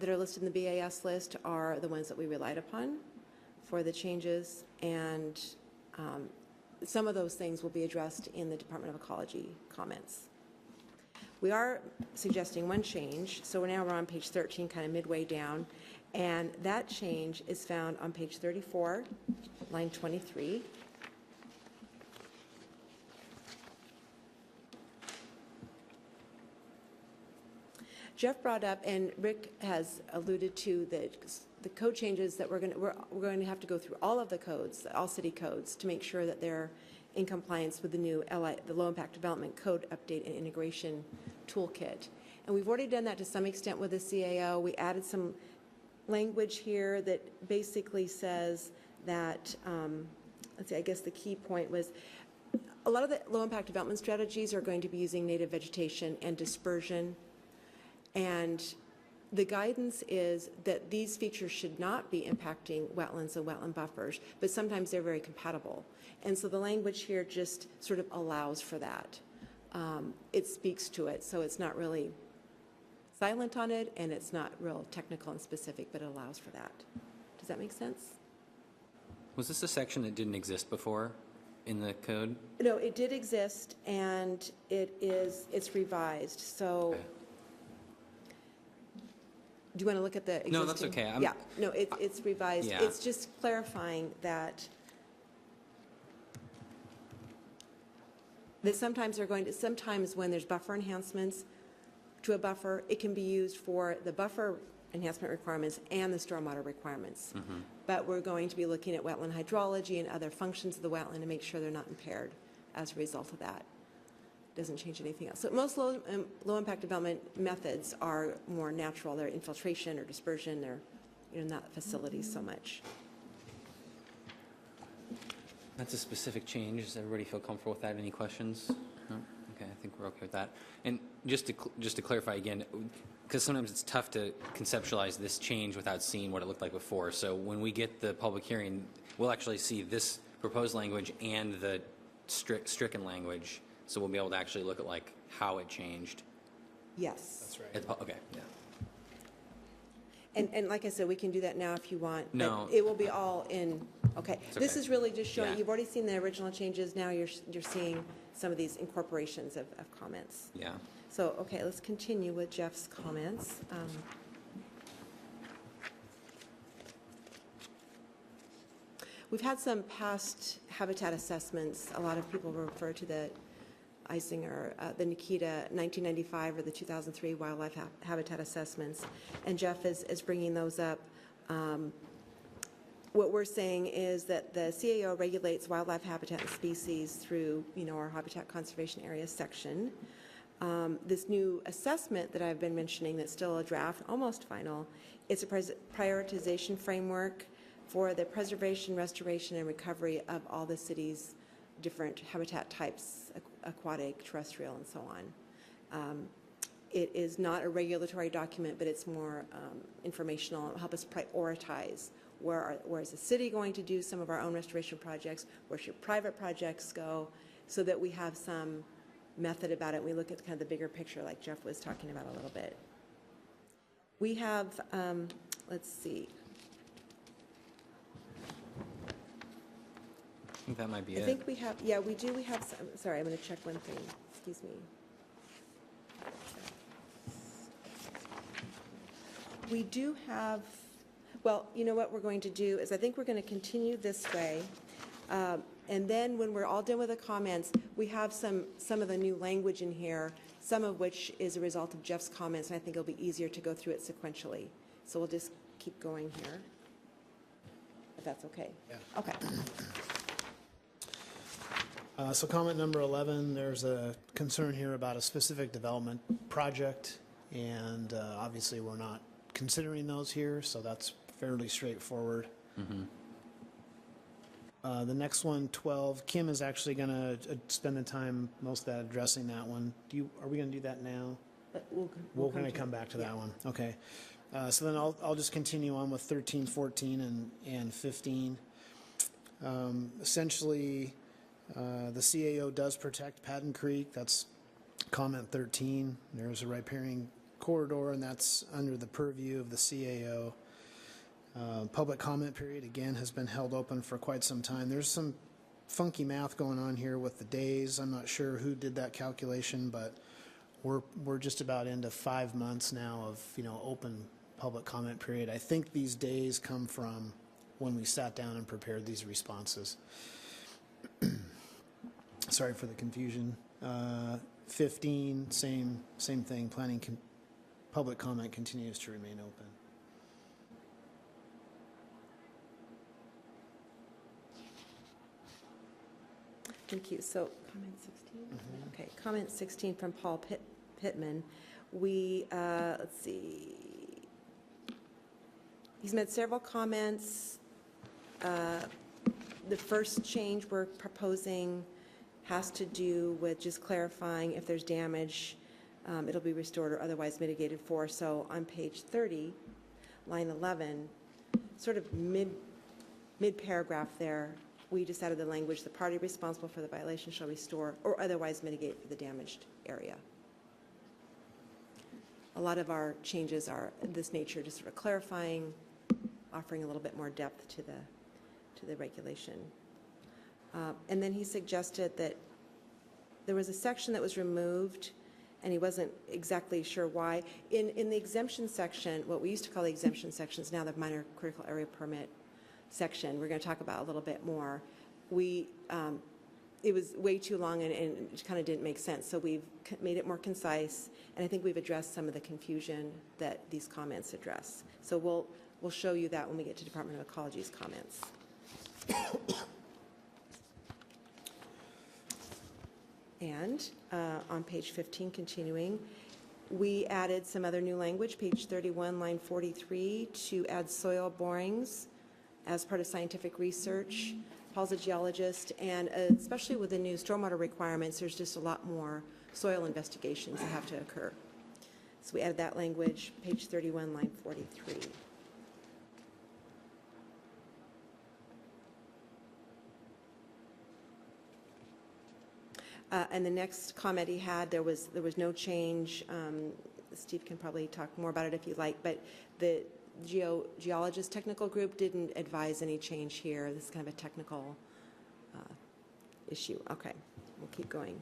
that are listed in the BAS list are the ones that we relied upon for the changes, and some of those things will be addressed in the Department of Ecology comments. We are suggesting one change, so now we're on page 13, kind of midway down, and that change is found on page 34, line 23. Jeff brought up, and Rick has alluded to, the code changes that we're going to have to go through all of the codes, all city codes, to make sure that they're in compliance with the new the Low Impact Development Code Update and Integration Toolkit. And we've already done that to some extent with the CAO. We added some language here that basically says that, let's see, I guess the key point was a lot of the low impact development strategies are going to be using native vegetation and dispersion. And the guidance is that these features should not be impacting wetlands and wetland buffers, but sometimes they're very compatible. And so the language here just sort of allows for that. It speaks to it, so it's not really silent on it, and it's not real technical and specific, but it allows for that. Does that make sense? Was this a section that didn't exist before in the code? No, it did exist, and it's revised, so. Okay. Do you want to look at the existing? No, that's okay. Yeah, no, it's revised. Yeah. It's just clarifying that sometimes when there's buffer enhancements to a buffer, it can be used for the buffer enhancement requirements and the stormwater requirements. Mm-hmm. But we're going to be looking at wetland hydrology and other functions of the wetland to make sure they're not impaired as a result of that. Doesn't change anything else. So most low impact development methods are more natural. They're infiltration or dispersion. They're not facilities so much. That's a specific change. Does everybody feel comfortable with that? Any questions? No? Okay, I think we're okay with that. And just to clarify again, because sometimes it's tough to conceptualize this change without seeing what it looked like before. So when we get the public hearing, we'll actually see this proposed language and the stricken language. So we'll be able to actually look at like how it changed. Yes. That's right. Okay. Yeah. And like I said, we can do that now if you want. No. But it will be all in. Okay. It's This okay. is really just showing. Yeah. You've already seen the original changes. Now you're seeing some of these incorporations of comments. Yeah. So okay, let's continue with Jeff's comments. We've had some past habitat assessments. A lot of people refer to the Isinger, the Nikita 1995 or the 2003 wildlife habitat assessments, and Jeff is bringing those up. What we're saying is that the CAO regulates wildlife habitat and species through, our habitat conservation area section. This new assessment that I've been mentioning that's still a draft, almost final, it's a prioritization framework for the preservation, restoration, and recovery of all the city's different habitat types, aquatic, terrestrial, and so on. It is not a regulatory document, but it's more informational. It'll help us prioritize where is the city going to do some of our own restoration projects, where should private projects go, so that we have some method about it. We look at kind of the bigger picture like Jeff was talking about a little bit. We have, let's see. I think that might be I it. think we have, yeah, we do. We have some, sorry, I'm going to check one thing. Excuse me. We do have, well, you know what we're going to do is I think we're going to continue this way. And then when we're all done with the comments, we have some of the new language in here, some of which is a result of Jeff's comments, and I think it'll be easier to go through it sequentially. So we'll just keep going here, if that's okay. Yeah. Okay. So comment number 11, there's a concern here about a specific development project, and obviously we're not considering those here, so that's fairly straightforward. The next one, 12, Kim is actually going to spend the time most of that addressing that one. Are we going to do that now? We're going to come back to that one. Okay. So then I'll just continue on with 13, 14, and 15. Essentially, the CAO does protect Patton Creek. That's comment 13. There's a riparian corridor, and that's under the purview of the CAO. Public comment period, again, has been held open for quite some time. There's some funky math going on here with the days. I'm not sure who did that calculation, but we're just about into 5 months now of, open public comment period. I think these days come from when we sat down and prepared these responses. Sorry for the confusion. 15, same thing. Public comment continues to remain open. Thank you. So comment 16? Okay, comment 16 from Paul Pittman. Let's see. He's made several comments. The first change we're proposing has to do with just clarifying if there's damage, it'll be restored or otherwise mitigated for. So on page 30, line 11, sort of mid-paragraph there, we just added the language, the party responsible for the violation shall restore or otherwise mitigate for the damaged area. A lot of our changes are this nature, just sort of clarifying, offering a little bit more depth to the regulation. And then he suggested that there was a section that was removed, and he wasn't exactly sure why. In the exemption section, what we used to call the exemption section is now the minor critical area permit section. We're going to talk about a little bit more. It was way too long and it kind of didn't make sense, so we've made it more concise, and I think we've addressed some of the confusion that these comments address. So we'll show you that when we get to Department of Ecology's comments. And on page 15, continuing, we added some other new language, page 31, line 43, to add soil borings as part of scientific research. Paul's a geologist, and especially with the new stormwater requirements, there's just a lot more soil investigations that have to occur. So we added that language, page 31, line 43. And the next comment he had, there was no change. Steve can probably talk more about it if you like, but the geologist technical group didn't advise any change here. This is kind of a technical issue. Okay, we'll keep going.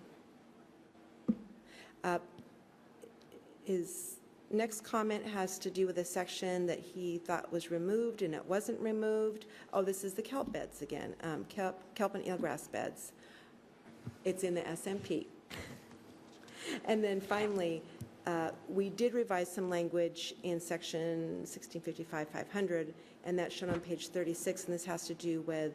His next comment has to do with a section that he thought was removed and it wasn't removed. Oh, this is the kelp beds again, kelp and eelgrass beds. It's in the SMP. And then finally, we did revise some language in section 1655-500, and that's shown on page 36, and this has to do with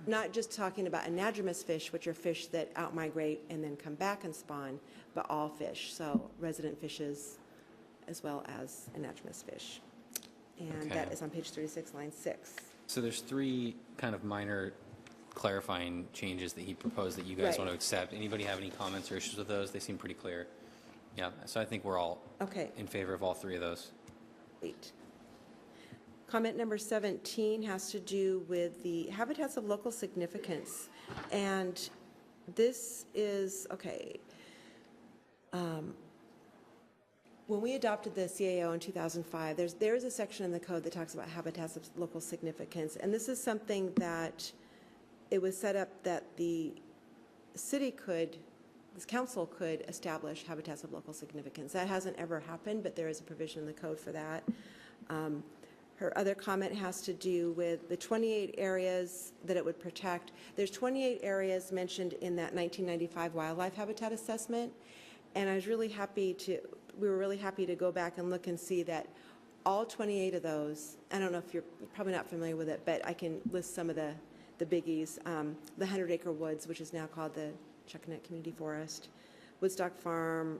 not just talking about anadromous fish, which are fish that outmigrate and then come back and spawn, but all fish, so resident fishes as well as anadromous fish. And that is on page 36, line 6. So there's 3 kind of minor clarifying changes that he proposed that you guys want to accept. Anybody have any comments or issues with those? They seem pretty clear. Yeah, so I think we're all in favor of all 3 of those. Great. Comment number 17 has to do with the habitats of local significance. And this is, when we adopted the CAO in 2005, there is a section in the code that talks about habitats of local significance. And this is something that it was set up that the city could this council could establish habitats of local significance. That hasn't ever happened, but there is a provision in the code for that. Her other comment has to do with the 28 areas that it would protect. There's 28 areas mentioned in that 1995 wildlife habitat assessment, and I was really happy to, we were really happy to go back and look and see that all 28 of those, I don't know if you're probably not familiar with it, but I can list some of the biggies. The 100-acre woods, which is now called the Chuckanut Community Forest, Woodstock Farm,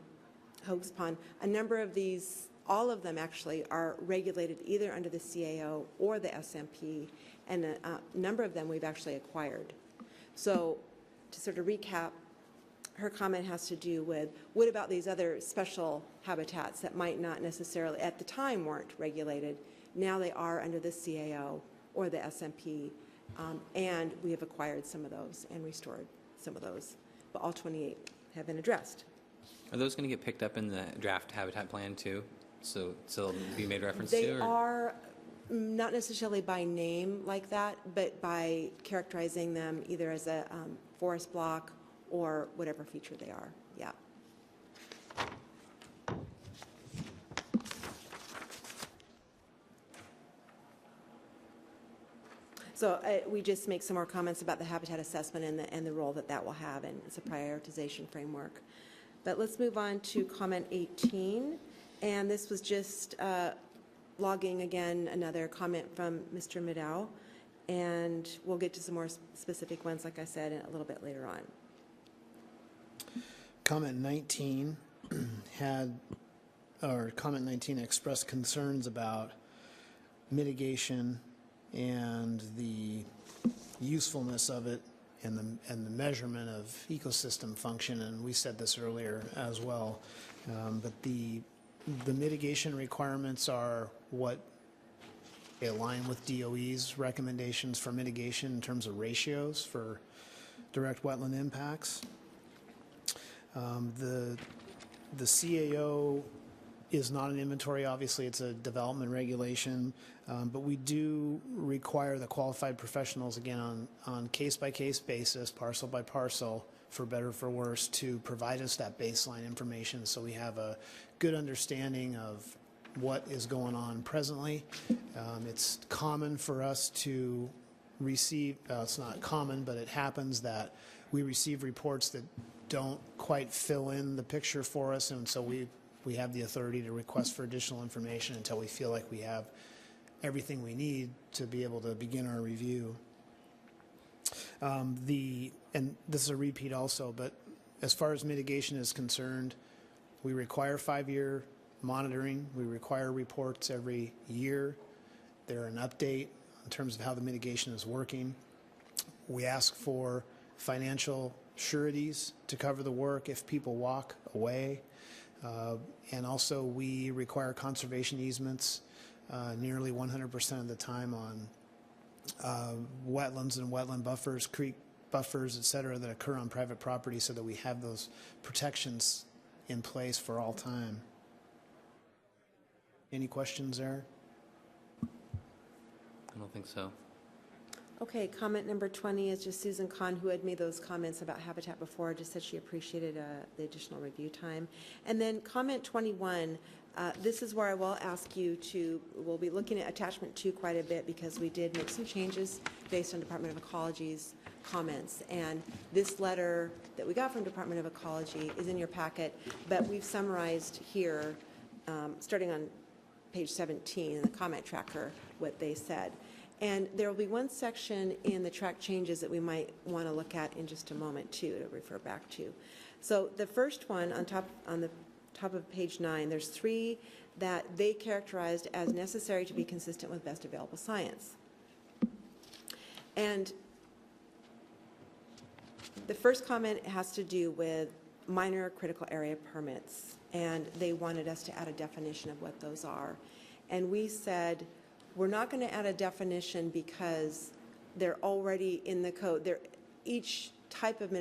Hogs Pond, a number of these, all of them actually are regulated either under the CAO or the SMP, and a number of them we've actually acquired. So to sort of recap, her comment has to do with, what about these other special habitats that might not necessarily, at the time, weren't regulated? Now they are under the CAO or the SMP, and we have acquired some of those and restored some of those, but all 28 have been addressed. Are those going to get picked up in the draft habitat plan too? So they'll be made reference They to? Or? are not necessarily by name like that, but by characterizing them either as a forest block or whatever feature they are, yeah. So we just make some more comments about the habitat assessment and the role that that will have, and it's a prioritization framework. But let's move on to comment 18, and this was just logging again another comment from Mr. Middow, and we'll get to some more specific ones, like I said, a little bit later on. Comment 19 comment 19 expressed concerns about mitigation and the usefulness of it and the measurement of ecosystem function, and we said this earlier as well. But the mitigation requirements are what they align with DOE's recommendations for mitigation in terms of ratios for direct wetland impacts. The CAO is not an inventory, obviously it's a development regulation, but we do require the qualified professionals, again, on case-by-case basis, parcel by parcel, for better or for worse, to provide us that baseline information so we have a good understanding of what is going on presently. It's common for us to receive, it's not common, but it happens that we receive reports that don't quite fill in the picture for us, and so we have the authority to request for additional information until we feel like we have everything we need to be able to begin our review. And this is a repeat also, but as far as mitigation is concerned, we require 5-year monitoring. We require reports every year. They're an update in terms of how the mitigation is working. We ask for financial sureties to cover the work if people walk away. And also we require conservation easements nearly 100% of the time on wetlands and wetland buffers, creek buffers, et cetera, that occur on private property so that we have those protections in place for all time. Any questions there? I don't think so. Okay, comment number 20 is just Susan Kahn, who had made those comments about habitat before, just said she appreciated the additional review time. And then comment 21, this is where I will ask you to, we'll be looking at attachment 2 quite a bit because we did make some changes based on Department of Ecology's comments. And this letter that we got from Department of Ecology is in your packet, but we've summarized here, starting on page 17 in the comment tracker, what they said. And there will be one section in the track changes that we might want to look at in just a moment too, to refer back to. So the first one on the top of page 9, there's 3 that they characterized as necessary to be consistent with best available science. And the first comment has to do with minor critical area permits, and they wanted us to add a definition of what those are. And we said, we're not going to add a definition because they're already in the code. Each type of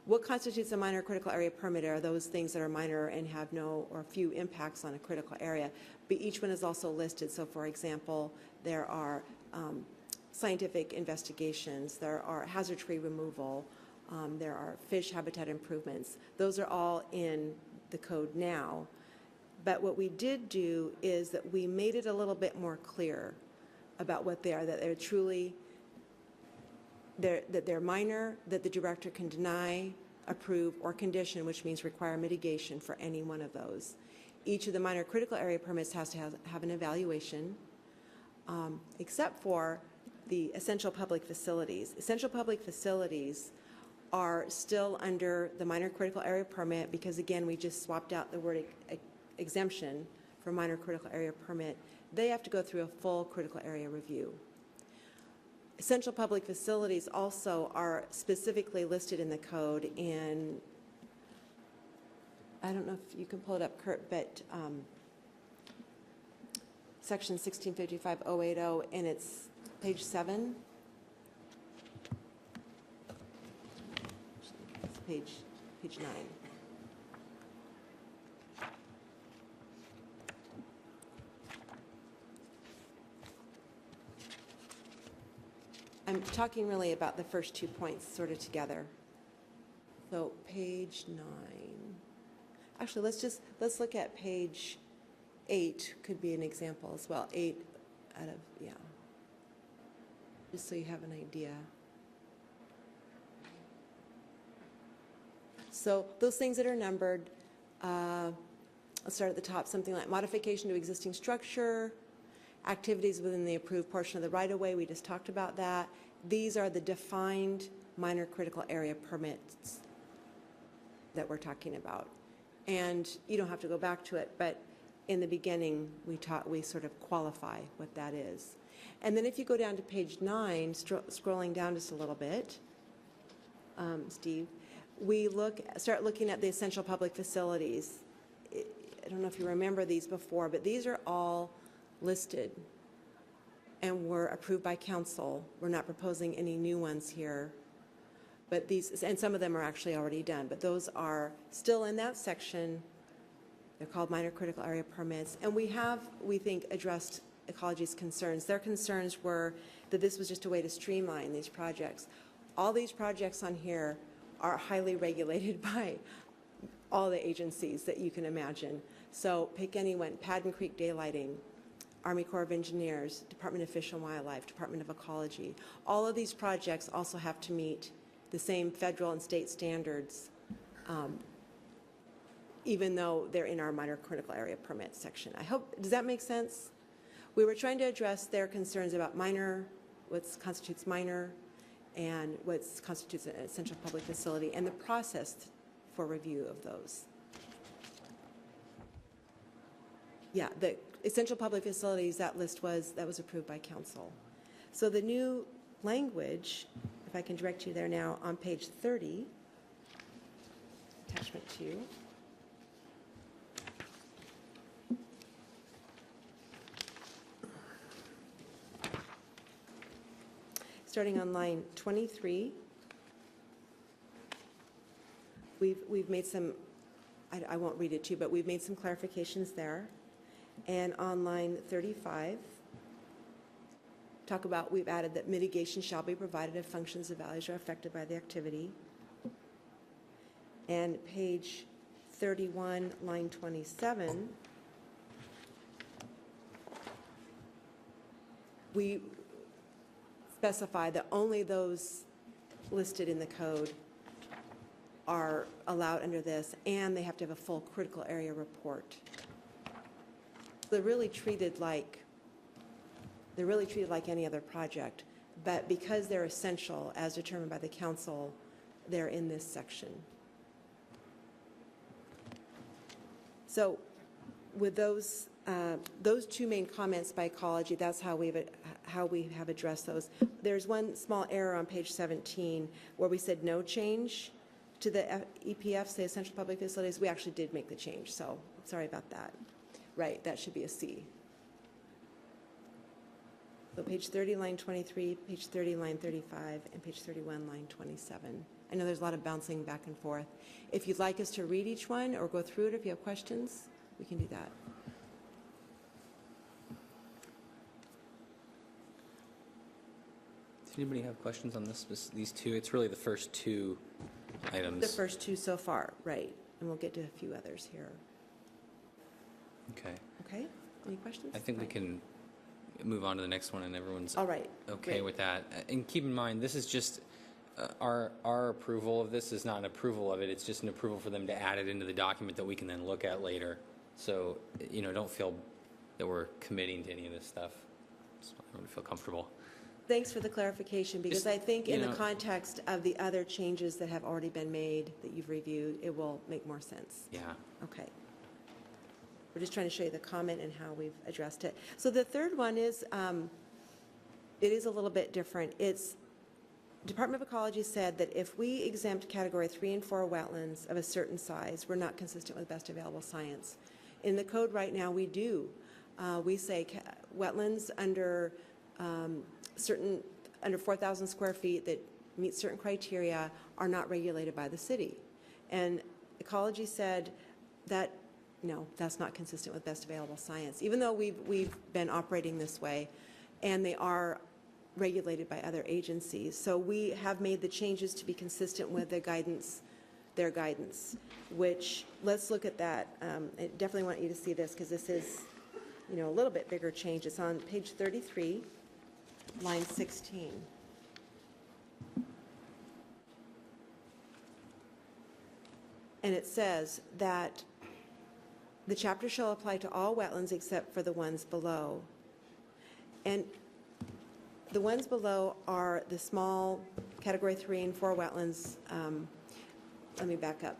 what constitutes a minor critical area permit are those things that are minor and have no or few impacts on a critical area. But each one is also listed. So, for example, there are scientific investigations, there are hazard tree removal, There are fish habitat improvements. Those are all in the code now. But what we did do is that we made it a little bit more clear about what they are, that they're truly, that they're minor, that the director can deny, approve, or condition, which means require mitigation for any one of those. Each of the minor critical area permits has to have an evaluation, except for the essential public facilities. Essential public facilities are still under the minor critical area permit because, again, we just swapped out the word exemption for minor critical area permit. They have to go through a full critical area review. Essential public facilities also are specifically listed in the code in, I don't know if you can pull it up, Kurt, but section 1655-080, and it's page 7. It's page 9. I'm talking really about the first 2 points sort of together. So page 9. Actually, let's look at page 8 could be an example as well. 8 out of, yeah. Just so you have an idea. So those things that are numbered, let's start at the top, something like modification to existing structure, activities within the approved portion of the right-of-way, we just talked about that. These are the defined minor critical area permits that we're talking about. And you don't have to go back to it, but in the beginning, we sort of qualify what that is. And then if you go down to page 9, scrolling down just a little bit, Steve, we start looking at the essential public facilities. I don't know if you remember these before, but these are all listed and were approved by council. We're not proposing any new ones here, but these, and some of them are actually already done, but those are still in that section. They're called minor critical area permits, and we have, we think, addressed ecology's concerns. Their concerns were that this was just a way to streamline these projects. All these projects on here are highly regulated by all the agencies that you can imagine. So pick anyone, Padden Creek Daylighting, Army Corps of Engineers, Department of Fish and Wildlife, Department of Ecology. All of these projects also have to meet the same federal and state standards, even though they're in our minor critical area permit section. I hope, does that make sense? We were trying to address their concerns about minor, what constitutes minor, and what constitutes an essential public facility, and the process for review of those. Yeah, the essential public facilities, that list was approved by council. So the new language, if I can direct you there now, on page 30, attachment 2. Starting on line 23, we've made some, I won't read it to you, but we've made some clarifications there. And on line 35, talk about, we've added that mitigation shall be provided if functions of values are affected by the activity. And page 31, line 27, we specify that only those listed in the code are allowed under this, and they have to have a full critical area report. They're really treated like any other project, but because they're essential as determined by the council, they're in this section. So with those two main comments by ecology, that's how we have addressed those. There's one small error on page 17 where we said no change to the EPFs, the essential public facilities. We actually did make the change, so sorry about that. Right, that should be a C. So page 30, line 23, page 30, line 35, and page 31, line 27. I know there's a lot of bouncing back and forth. If you'd like us to read each one or go through it, if you have questions, we can do that. anybody have questions on these two? It's really the first two items. The first two so far, right. And we'll get to a few others here. Okay. Okay? Any questions? I think we can move on to the next one, and everyone's All right. okay Great. with that. And keep in mind, this is just our approval of this is not an approval of it. It's just an approval for them to add it into the document that we can then look at later. So, don't feel that we're committing to any of this stuff. Just want everyone to feel comfortable. Thanks for the clarification, because Just, I think in you the know- context of the other changes that have already been made, that you've reviewed, it will make more sense. Yeah. Okay. We're just trying to show you the comment and how we've addressed it. So the third one is, it is a little bit different. It's, Department of Ecology said that if we exempt Category 3 and 4 wetlands of a certain size, we're not consistent with best available science. In the code right now, we do. We say wetlands under under 4,000 square feet that meet certain criteria are not regulated by the city. And Ecology said that, no, that's not consistent with best available science, even though we've been operating this way, and they are regulated by other agencies. So we have made the changes to be consistent with their guidance, which, let's look at that. I definitely want you to see this, because this is, a little bit bigger change. It's on page 33, line 16. And it says that the chapter shall apply to all wetlands except for the ones below. And the ones below are the small Category 3 and 4 wetlands. Let me back up.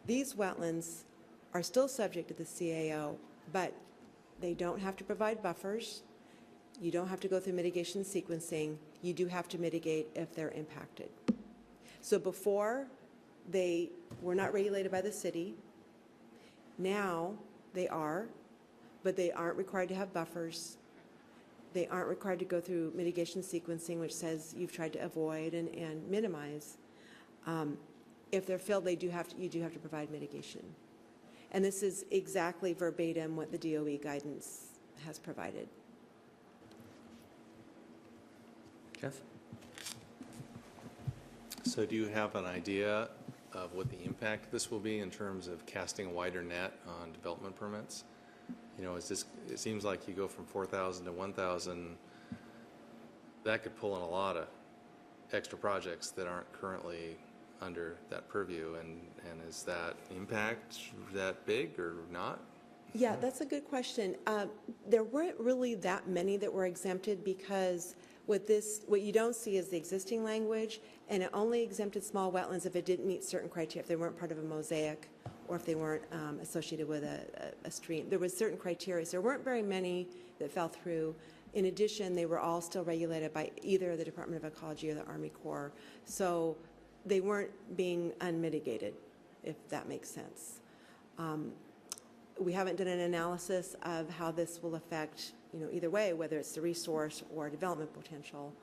These wetlands are still subject to the CAO, but they don't have to provide buffers. You don't have to go through mitigation sequencing. You do have to mitigate if they're impacted. So before, they were not regulated by the city. Now they are, but they aren't required to have buffers. They aren't required to go through mitigation sequencing, which says you've tried to avoid and minimize. If they're filled, you do have to provide mitigation. And this is exactly verbatim what the DOE guidance has provided. Jeff? So do you have an idea of what the impact this will be in terms of casting a wider net on development permits? It seems like you go from 4,000 to 1,000, that could pull in a lot of extra projects that aren't currently under that purview, and is that impact that big or not? Yeah, that's a good question. There weren't really that many that were exempted, because what you don't see is the existing language, and it only exempted small wetlands if it didn't meet certain criteria, if they weren't part of a mosaic or if they weren't associated with a stream. There was certain criteria, so there weren't very many that fell through. In addition, they were all still regulated by either the Department of Ecology or the Army Corps, so they weren't being unmitigated, if that makes sense. We haven't done an analysis of how this will affect, either way, whether it's the resource or development potential,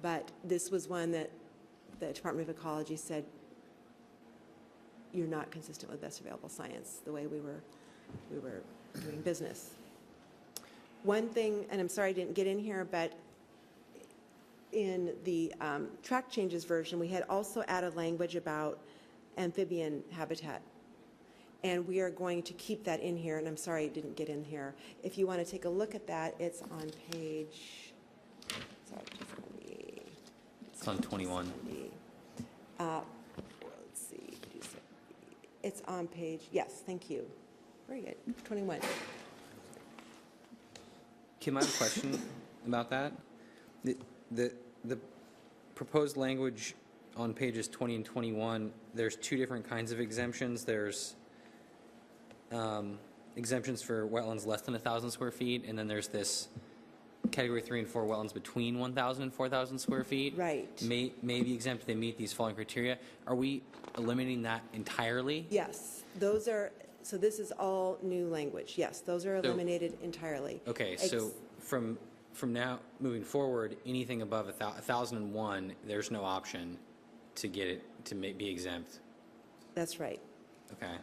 but this was one that the Department of Ecology said, you're not consistent with best available science, the way we were doing business. One thing, and I'm sorry I didn't get in here, but in the track changes version, we had also added language about amphibian habitat. And we are going to keep that in here, and I'm sorry it didn't get in here. If you want to take a look at that, it's on page, sorry, just let me. It's on 21. Let's see. It's on page, yes, thank you. Very good, 21. Kim, I have a question about that. The proposed language on pages 20 and 21, there's two different kinds of exemptions. There's exemptions for wetlands less than 1,000 square feet, and then there's this Category 3 and 4 wetlands between 1,000 and 4,000 square feet. Right. May be exempt if they meet these following criteria. Are we eliminating that entirely? Yes, those are, so this is all new language. Yes, those are eliminated entirely. Okay, so from now moving forward, anything above 1,001, there's no option to get it to be exempt. That's right. Okay.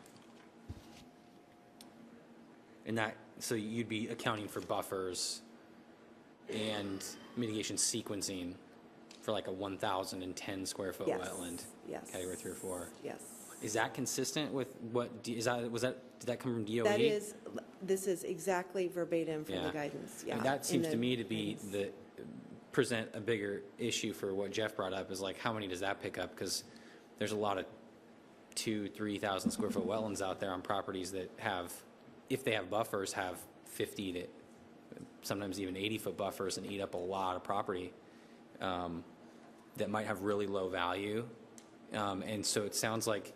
And so you'd be accounting for buffers and mitigation sequencing for like a 1,010 square foot Yes, wetland, yes. category 3 or 4. Yes. Is that consistent with what, did that come from DOE? That is, this is exactly verbatim from the Yeah. guidance, I yeah. mean, that in seems the to me to be guidance. present a bigger issue for what Jeff brought up, is like, how many does that pick up? Because there's a lot of 2,000-3,000 square foot wetlands out there on properties that have, if they have buffers, have 50 to sometimes even 80-foot buffers and eat up a lot of property that might have really low value. And so it sounds like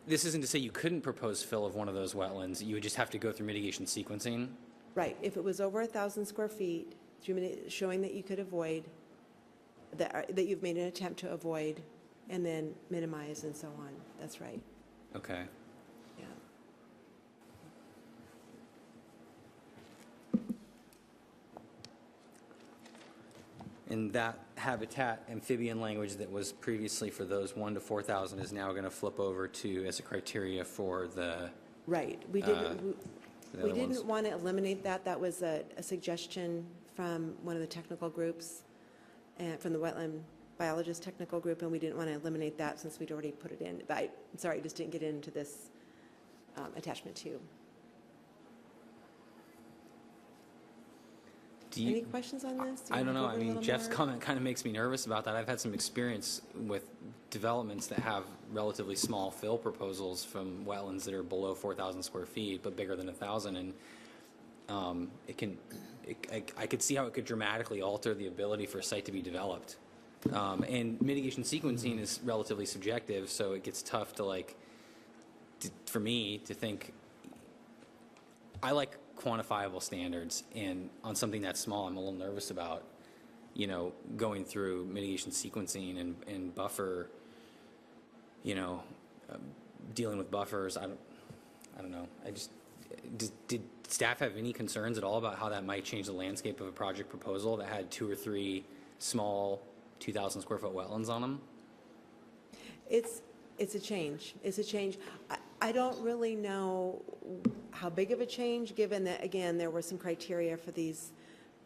this isn't to say you couldn't propose fill of one of those wetlands. You would just have to go through mitigation sequencing. Right, if it was over 1,000 square feet, showing that you could avoid, that you've made an attempt to avoid, and then minimize and so on. That's right, Okay. yeah. And that habitat amphibian language that was previously for those 1 to 4,000 is now going to flip over to as a criteria for the Right, the we other ones. didn't want to eliminate that. That was a suggestion from one of the technical groups, and from the wetland biologist technical group, and we didn't want to eliminate that since we'd already put it in. But I'm sorry, I just didn't get into this attachment 2. Do you- Any questions on this? Do you I don't wanna know. go I over a mean, little Jeff's more? comment kind of makes me nervous about that. I've had some experience with developments that have relatively small fill proposals from wetlands that are below 4,000 square feet, but bigger than 1,000. And I could see how it could dramatically alter the ability for a site to be developed. And mitigation sequencing is relatively subjective, so it gets tough to for me to think. I like quantifiable standards, and on something that small, I'm a little nervous about, going through mitigation sequencing and buffer, dealing with buffers. I don't know. Did staff have any concerns at all about how that might change the landscape of a project proposal that had 2 or 3 small 2,000 square foot wetlands on them? It's a change. It's a change. I don't really know how big of a change, given that, again, there were some criteria for these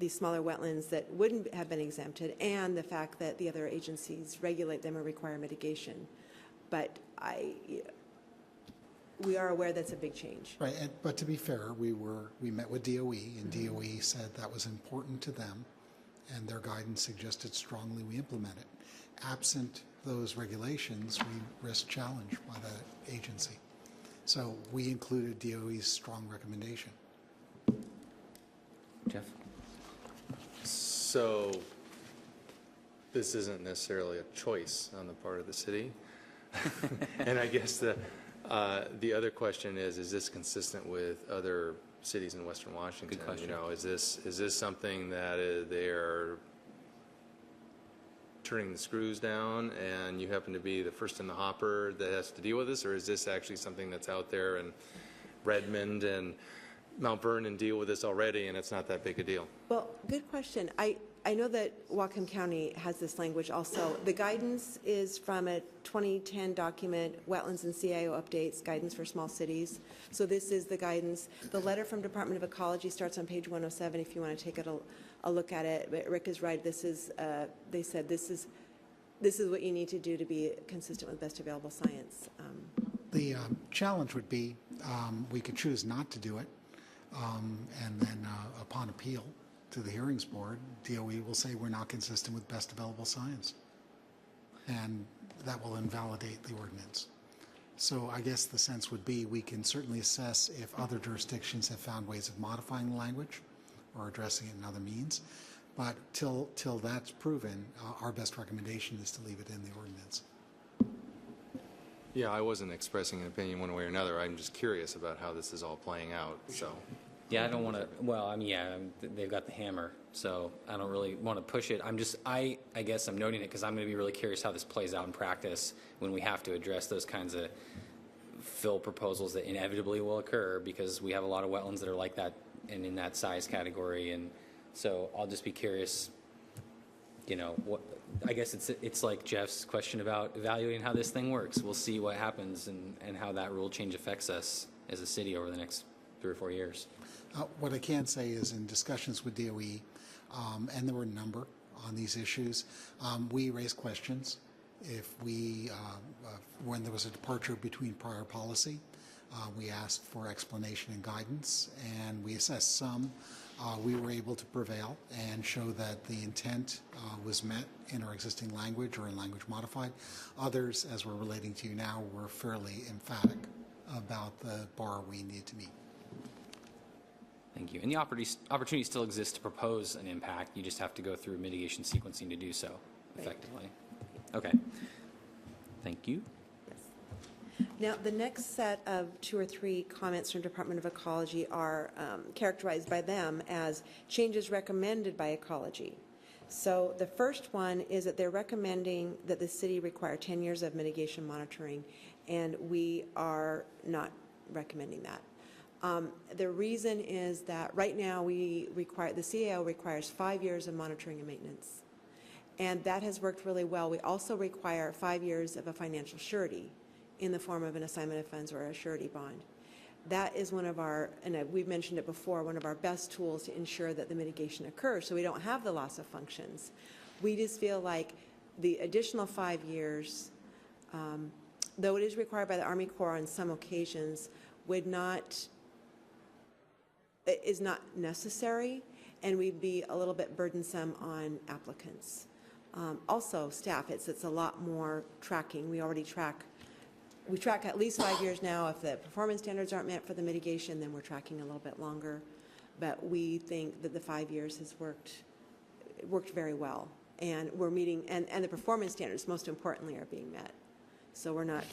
smaller wetlands that wouldn't have been exempted, and the fact that the other agencies regulate them or require mitigation. But we are aware that's a big change. Right, but to be fair, we met with DOE, and DOE said that was important to them, and their guidance suggested strongly we implement it. Absent those regulations, we risk challenge by that agency. So we included DOE's strong recommendation. Jeff? So this isn't necessarily a choice on the part of the city. And I guess the other question is this consistent with other cities in Western Washington? Good question. Is this something that they are turning the screws down and you happen to be the first in the hopper that has to deal with this, or is this actually something that's out there and Redmond and Mount Vernon deal with this already and it's not that big a deal? Well, good question. I know that Whatcom County has this language also. The guidance is from a 2010 document, Wetlands and CIO Updates, Guidance for Small Cities. So this is the guidance. The letter from Department of Ecology starts on page 107 if you want to take a look at it. But Rick is right. This is, they said this is what you need to do to be consistent with best available science. The challenge would be we could choose not to do it, and then upon appeal to the hearings board, DOE will say we're not consistent with best available science, and that will invalidate the ordinance. So I guess the sense would be we can certainly assess if other jurisdictions have found ways of modifying the language or addressing it in other means, but till that's proven, our best recommendation is to leave it in the ordinance. Yeah, I wasn't expressing an opinion one way or another. I'm just curious about how this is all playing out, so. Yeah, I don't want to, well, I mean, yeah, they've got the hammer, so I don't really want to push it. I guess I'm noting it because I'm going to be really curious how this plays out in practice when we have to address those kinds of fill proposals that inevitably will occur, because we have a lot of wetlands that are like that and in that size category. And so I'll just be curious, I guess it's like Jeff's question about evaluating how this thing works. We'll see what happens and how that rule change affects us as a city over the next 3 or 4 years. What I can say is in discussions with DOE, and there were a number on these issues, we raised questions. If when there was a departure between prior policy, we asked for explanation and guidance, and we assessed some. We were able to prevail and show that the intent was met in our existing language or in language modified. Others, as we're relating to you now, were fairly emphatic about the bar we need to meet. Thank you. And the opportunity still exists to propose an impact. You just have to go through mitigation sequencing to do so effectively. Okay. Thank you. Now, the next set of 2 or 3 comments from Department of Ecology are characterized by them as changes recommended by Ecology. So the first one is that they're recommending that the city require 10 years of mitigation monitoring, and we are not recommending that. The reason is that right now the CAO requires 5 years of monitoring and maintenance, and that has worked really well. We also require 5 years of a financial surety in the form of an assignment of funds or a surety bond. That is one of our, and we've mentioned it before, one of our best tools to ensure that the mitigation occurs so we don't have the loss of functions. We just feel like the additional 5 years, though it is required by the Army Corps on some occasions, is not necessary, and we'd be a little bit burdensome on applicants. Also, staff, it's a lot more tracking. We track at least 5 years now. If the performance standards aren't met for the mitigation, then we're tracking a little bit longer. But we think that the 5 years has worked very well, and we're meeting, and the performance standards, most importantly, are being met. So we're not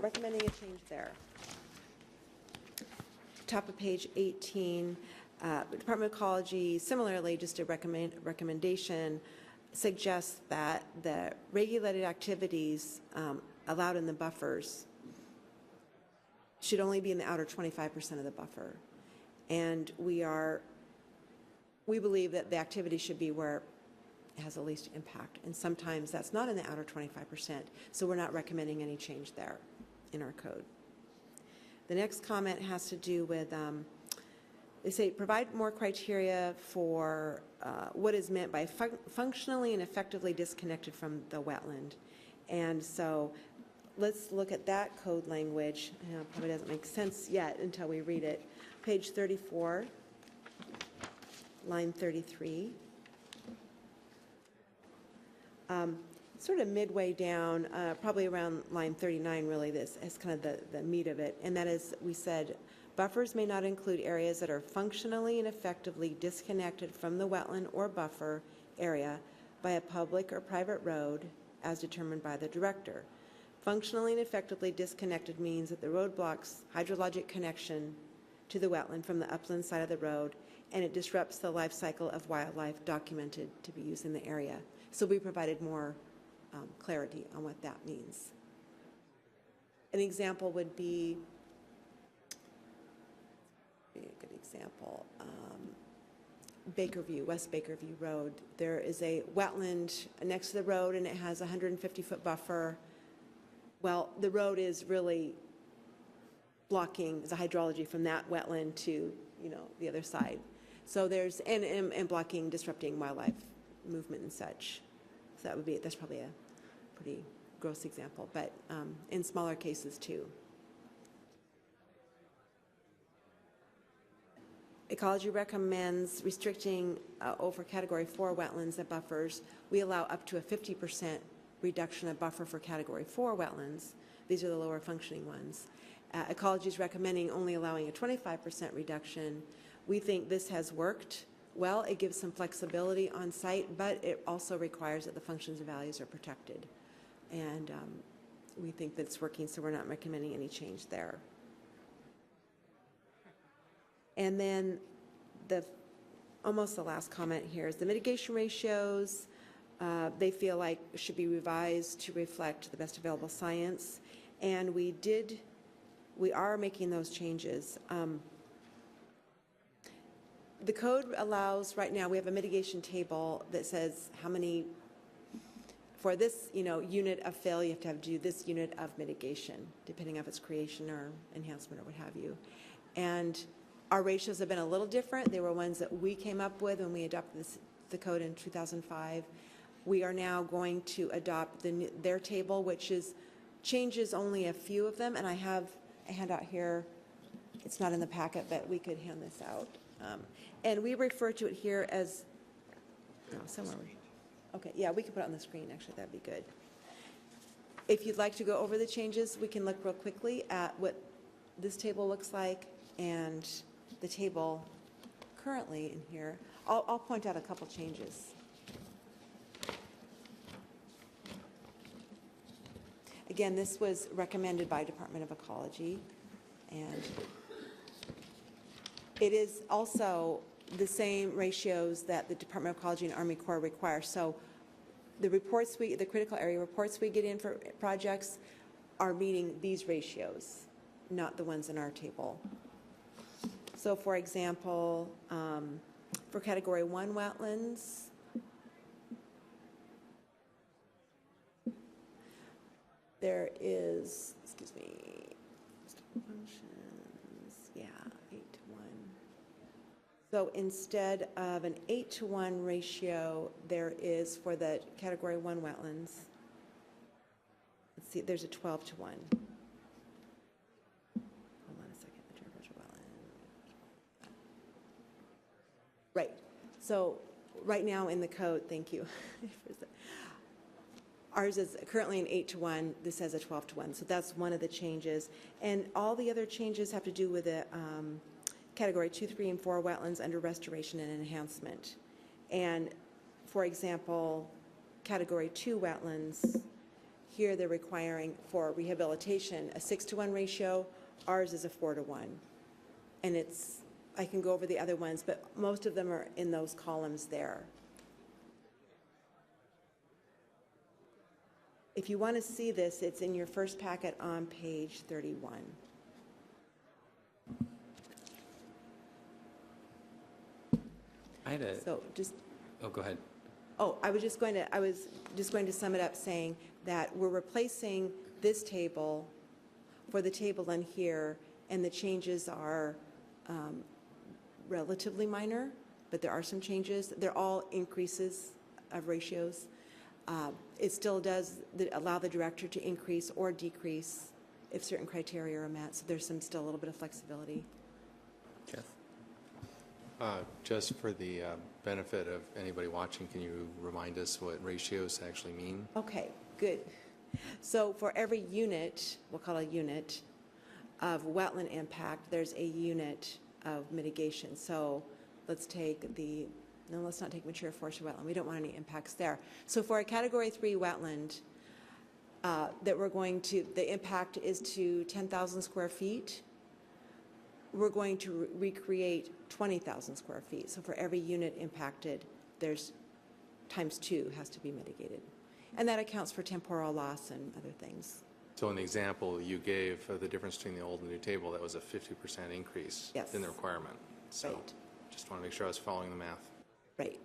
recommending a change there. Top of page 18, Department of Ecology, similarly, just a recommendation, suggests that the regulated activities allowed in the buffers should only be in the outer 25% of the buffer. And we believe that the activity should be where it has the least impact. And sometimes that's not in the outer 25%, so we're not recommending any change there in our code. The next comment has to do with, they say, provide more criteria for what is meant by functionally and effectively disconnected from the wetland. And so let's look at that code language. Probably doesn't make sense yet until we read it. Page 34, line 33. Sort of midway down, probably around line 39, really, this is kind of the meat of it. And that is, we said, buffers may not include areas that are functionally and effectively disconnected from the wetland or buffer area by a public or private road as determined by the director. Functionally and effectively disconnected means that the road blocks hydrologic connection to the wetland from the upland side of the road, and it disrupts the life cycle of wildlife documented to be used in the area. So we provided more clarity on what that means. An example would be a good example, Bakerview, West Bakerview Road. There is a wetland next to the road, and it has a 150-foot buffer. Well, the road is really blocking the hydrology from that wetland to, the other side. So there's, and blocking, disrupting wildlife movement and such. So that's probably a pretty gross example, but in smaller cases too. Ecology recommends restricting over Category 4 wetlands and buffers. We allow up to a 50% reduction of buffer for Category 4 wetlands. These are the lower functioning ones. Ecology is recommending only allowing a 25% reduction. We think this has worked well. It gives some flexibility on site, but it also requires that the functions and values are protected. And we think that it's working, so we're not recommending any change there. And then almost the last comment here is the mitigation ratios. They feel like should be revised to reflect the best available science. And we are making those changes. The code allows, right now, we have a mitigation table that says how many, for this, unit of fill, you have to do this unit of mitigation, depending on if it's creation or enhancement or what have you. And Our ratios have been a little different. They were ones that we came up with when we adopted the code in 2005. We are now going to adopt their table, which changes only a few of them, and I have a handout here. It's not in the packet, but we could hand this out. And we refer to it here as, somewhere. Okay, yeah, we could put it on the screen, actually, that'd be good. If you'd like to go over the changes, we can look real quickly at what this table looks like and the table currently in here. I'll point out a couple changes. Again, this was recommended by Department of Ecology, and it is also the same ratios that the Department of Ecology and Army Corps require. So the critical area reports we get in for projects are meeting these ratios, not the ones in our table. So for example, for Category 1 wetlands, there is, excuse me, functions, yeah, 8:1. So instead of an 8:1 ratio, there is for the Category 1 wetlands, let's see, there's a 12:1. Hold on a second, the territorial wetland. Right, so right now in the code, thank you. Ours is currently an 8:1, this has a 12:1, so that's one of the changes. And all the other changes have to do with the Category 2, 3, and 4 wetlands under restoration and enhancement. And for example, Category 2 wetlands, here they're requiring for rehabilitation a 6:1 ratio, ours is a 4:1. And I can go over the other ones, but most of them are in those columns there. If you want to see this, it's in your first packet on page 31. I had a, So just, oh, go ahead. oh, I was just going to sum it up saying that we're replacing this table for the table in here, and the changes are relatively minor, but there are some changes. They're all increases of ratios. It still does allow the director to increase or decrease if certain criteria are met, so there's still a little bit of flexibility. Jeff? Just for the benefit of anybody watching, can you remind us what ratios actually mean? Okay, good. So for every unit, we'll call it a unit, of wetland impact, there's a unit of mitigation. So let's not take mature forested wetland. We don't want any impacts there. So for a Category 3 wetland, the impact is to 10,000 square feet. We're going to recreate 20,000 square feet. So for every unit impacted, there's ×2 has to be mitigated. And that accounts for temporal loss and other things. So in the example you gave of the difference between the old and new table, that was a 50% increase Yes. in the requirement. So Right. just want to make sure I was following the math. Right.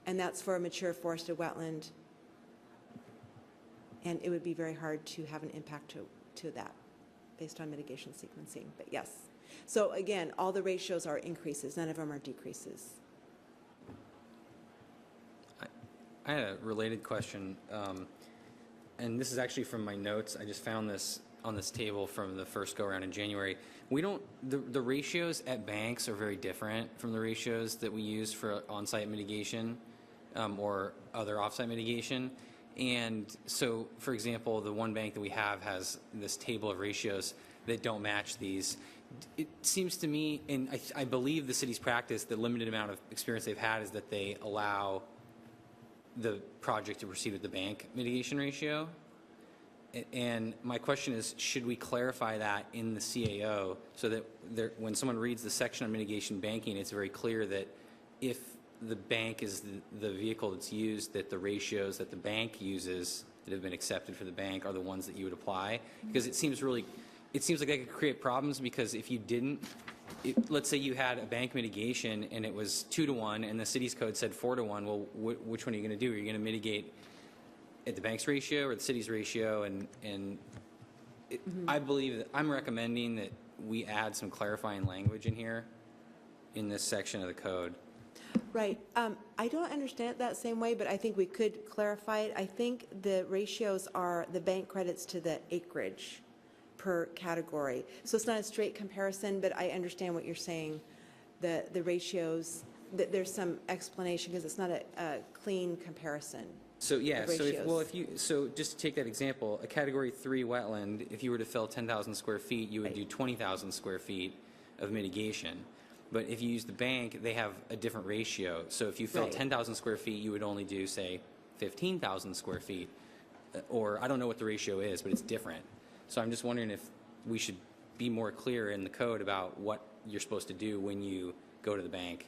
And that's for a mature forested wetland. And it would be very hard to have an impact to that based on mitigation sequencing, but yes. So again, all the ratios are increases, none of them are decreases. I had a related question, and this is actually from my notes. I just found this on this table from the first go-around in January. The ratios at banks are very different from the ratios that we use for on-site mitigation or other off-site mitigation. And so, for example, the one bank that we have has this table of ratios that don't match these. It seems to me, and I believe the city's practice, the limited amount of experience they've had is that they allow the project to proceed with the bank mitigation ratio. And my question is, should we clarify that in the CAO so that when someone reads the section on mitigation banking, it's very clear that if the bank is the vehicle that's used, that the ratios that the bank uses that have been accepted for the bank are the ones that you would apply? Because it seems like that could create problems, because if you didn't, let's say you had a bank mitigation and it was 2-to-1 and the city's code said 4-to-1, well, which one are you going to do? Are you going to mitigate at the bank's ratio or the city's ratio? I believe that I'm recommending that we add some clarifying language in here in this section of the code. Right. I don't understand it that same way, but I think we could clarify it. I think the ratios are the bank credits to the acreage per category. So it's not a straight comparison, but I understand what you're saying. The ratios, there's some explanation because it's not a clean comparison. So yeah, of so ratios. so just to take that example, a category 3 wetland, if you were to fill 10,000 square feet, you would Right. do 20,000 square feet of mitigation. But if you use the bank, they have a different ratio. So if you fill Right. 10,000 square feet, you would only do, say, 15,000 square feet. Or I don't know what the ratio is, but it's different. So I'm just wondering if we should be more clear in the code about what you're supposed to do when you go to the bank.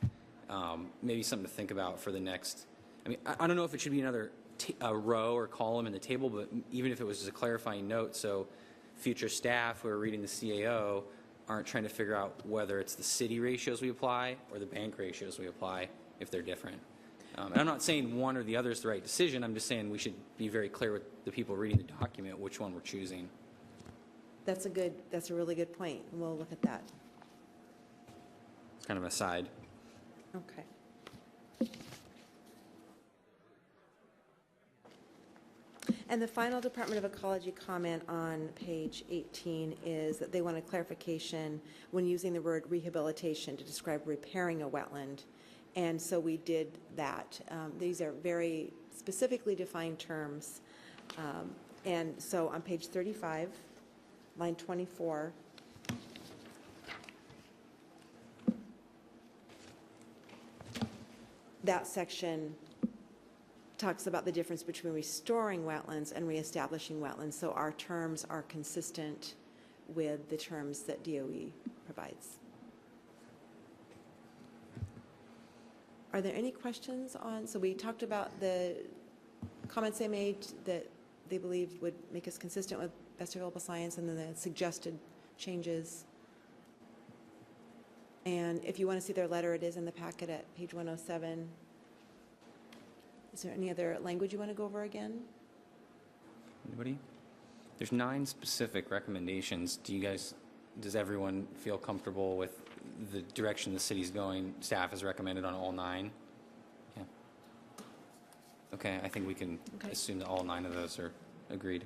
Maybe something to think about for the next, I mean, I don't know if it should be another a row or column in the table, but even if it was just a clarifying note, so future staff who are reading the CAO aren't trying to figure out whether it's the city ratios we apply or the bank ratios we apply if they're different. And I'm not saying one or the other is the right decision. I'm just saying we should be very clear with the people reading the document which one we're choosing. That's a really good point. We'll look at that. It's kind of an aside. Okay. And the final Department of Ecology comment on page 18 is that they want a clarification when using the word rehabilitation to describe repairing a wetland. And so we did that. These are very specifically defined terms. And so on page 35, line 24, that section talks about the difference between restoring wetlands and reestablishing wetlands. So our terms are consistent with the terms that DOE provides. Are there any questions on, so we talked about the comments they made that they believed would make us consistent with best available science, and then the suggested changes. And if you want to see their letter, it is in the packet at page 107. Is there any other language you want to go over again? Anybody? There's 9 specific recommendations. Does everyone feel comfortable with the direction the city's going? Staff has recommended on all 9? Yeah. Okay, I think we can Okay. assume that all 9 of those are agreed.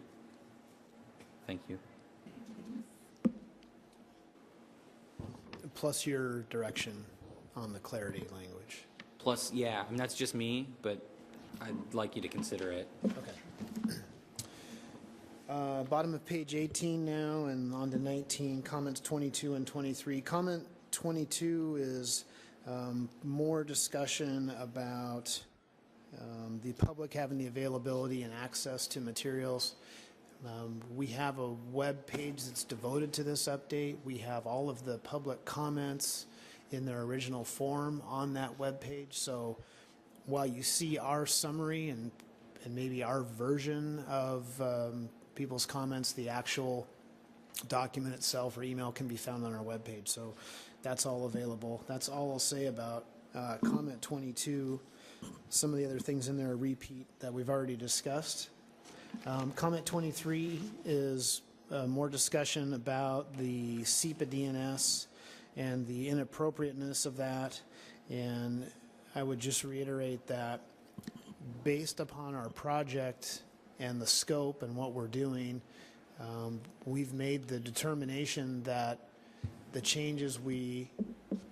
Thank you. Plus your direction on the clarity language. Plus, yeah, I mean, that's just me, but I'd like you to consider it. Okay. Bottom of page 18 now, and on to 19, comments 22 and 23. Comment 22 is more discussion about the public having the availability and access to materials. We have a web page that's devoted to this update. We have all of the public comments in their original form on that web page. So while you see our summary and maybe our version of people's comments, the actual document itself or email can be found on our web page. So that's all available. That's all I'll say about comment 22. Some of the other things in there are repeat that we've already discussed. Comment 23 is more discussion about the SEPA DNS and the inappropriateness of that. And I would just reiterate that based upon our project and the scope and what we're doing, we've made the determination that the changes we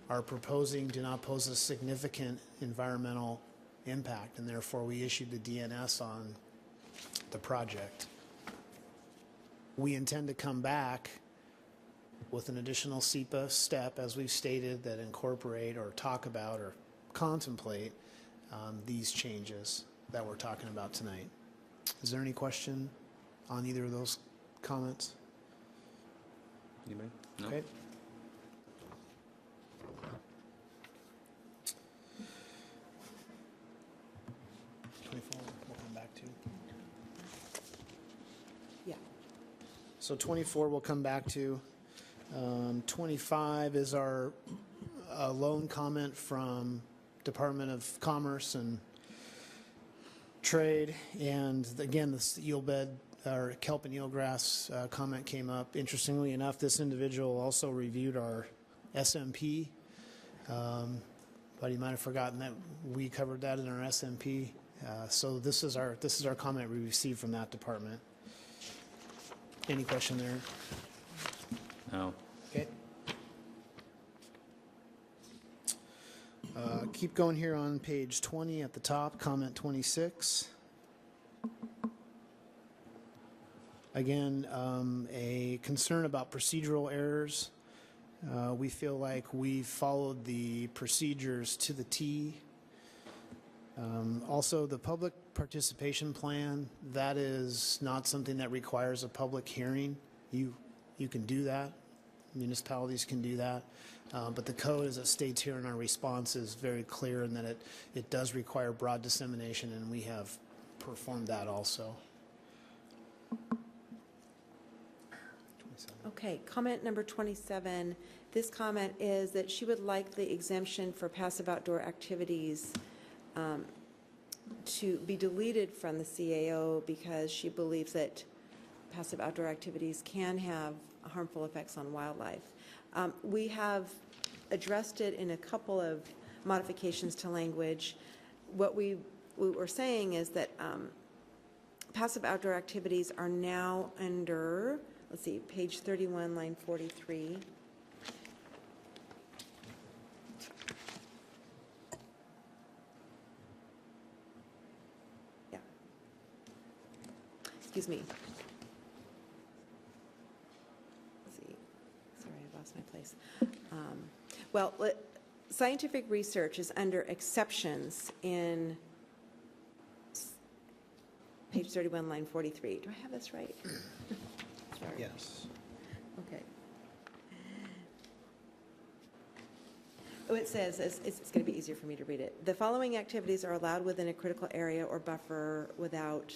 are proposing do not pose a significant environmental impact, and therefore we issued the DNS on the project. We intend to come back with an additional SEPA step, as we've stated, that incorporate or talk about or contemplate these changes that we're talking about tonight. Is there any question on either of those comments? Anybody? No? Okay. We'll come back to. Yeah. So 24 we'll come back to. 25 is our loan comment from Department of Commerce and Trade. And again, this eel bed or kelp and eelgrass comment came up. Interestingly enough, this individual also reviewed our SMP But you might have forgotten that we covered that in our SMP. So this is our comment we received from that department. Any question there? No. Okay. Keep going here on page 20 at the top, comment 26. Again, a concern about procedural errors. We feel like we followed the procedures to the T. Also, the public participation plan, that is not something that requires a public hearing. You can do that. Municipalities can do that. But the code, as it states here in our response, is very clear in that it does require broad dissemination, and we have performed that also. Okay, comment number 27. This comment is that she would like the exemption for passive outdoor activities to be deleted from the CAO because she believes that passive outdoor activities can have harmful effects on wildlife. We have addressed it in a couple of modifications to language. What we were saying is that passive outdoor activities are now under, let's see, page 31, line 43. Yeah. Excuse me. Let's see. Sorry, I lost my place. Well, scientific research is under exceptions in page 31, line 43. Do I have this right? Sorry. Yes. Okay. Oh, it says, it's going to be easier for me to read it. The following activities are allowed within a critical area or buffer without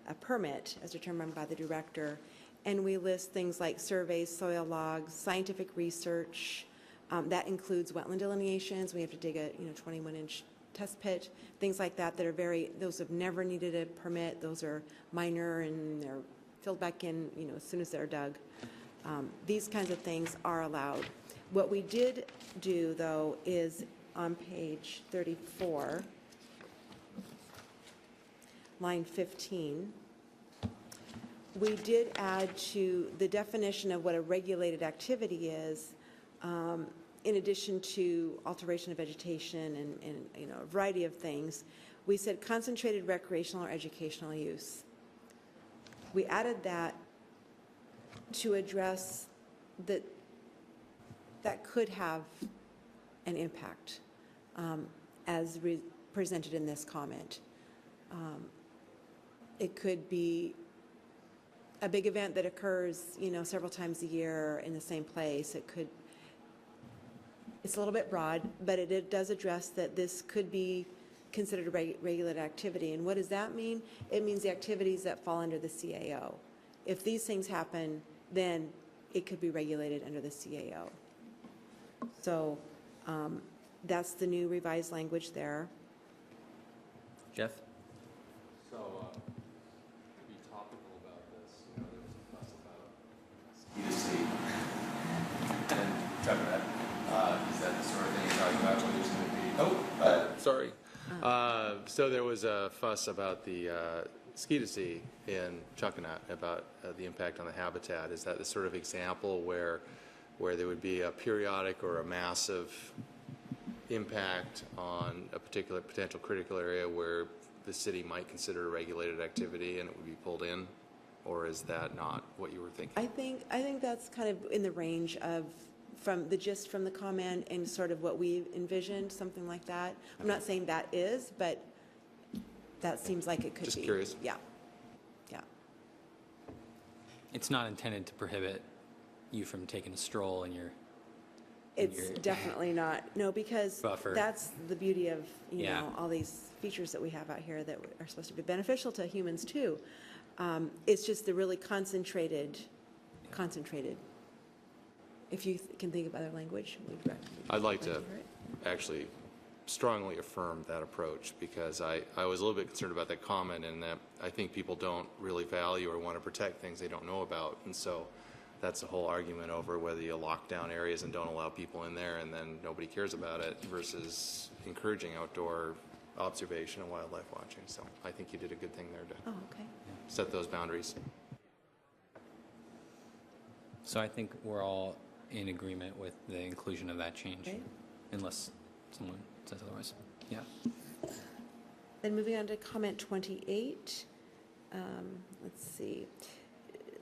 a permit as determined by the director. And we list things like surveys, soil logs, scientific research. That includes wetland delineations. We have to dig a 21-inch test pit, things like that are those have never needed a permit. Those are minor and they're filled back in, as soon as they're dug. These kinds of things are allowed. What we did do, though, is on page 34, line 15, we did add to the definition of what a regulated activity is, in addition to alteration of vegetation and a variety of things, we said concentrated recreational or educational use. We added that to address that could have an impact as presented in this comment. It could be a big event that occurs, several times a year in the same place. It's a little bit broad, but it does address that this could be considered a regulated activity. And what does that mean? It means the activities that fall under the CAO. If these things happen, then it could be regulated under the CAO. So that's the new revised language there. Jeff? So, to be topical about this, there was a fuss about ski and cover that. Is that the sort of thing you're talking about where there's going to be, sorry. So there was a fuss about the ski to sea in Chuckanut about the impact on the habitat. Is that the sort of example where there would be a periodic or a massive impact on a particular potential critical area where the city might consider a regulated activity and it would be pulled in? Or is that not what you were thinking? I think that's kind of in the range of from the gist from the comment and sort of what we envisioned, something like that. I'm not saying that is, but that seems like it could be. Just curious. Yeah. It's not intended to prohibit you from taking a stroll in your It's definitely not. No, because buffer. that's the beauty of, Yeah. all these features that we have out here that are supposed to be beneficial to humans too. It's just the really concentrated. If you can think of other language, I'd like to hear it. actually strongly affirm that approach because I was a little bit concerned about that comment and that I think people don't really value or want to protect things they don't know about. And so that's the whole argument over whether you lock down areas and don't allow people in there and then nobody cares about it versus encouraging outdoor observation and wildlife watching. So I think you did a good thing there to Oh, okay. set those boundaries. So I think we're all in agreement with the inclusion of that change, Okay. unless someone says otherwise. Yeah. Then moving on to comment 28. Let's see.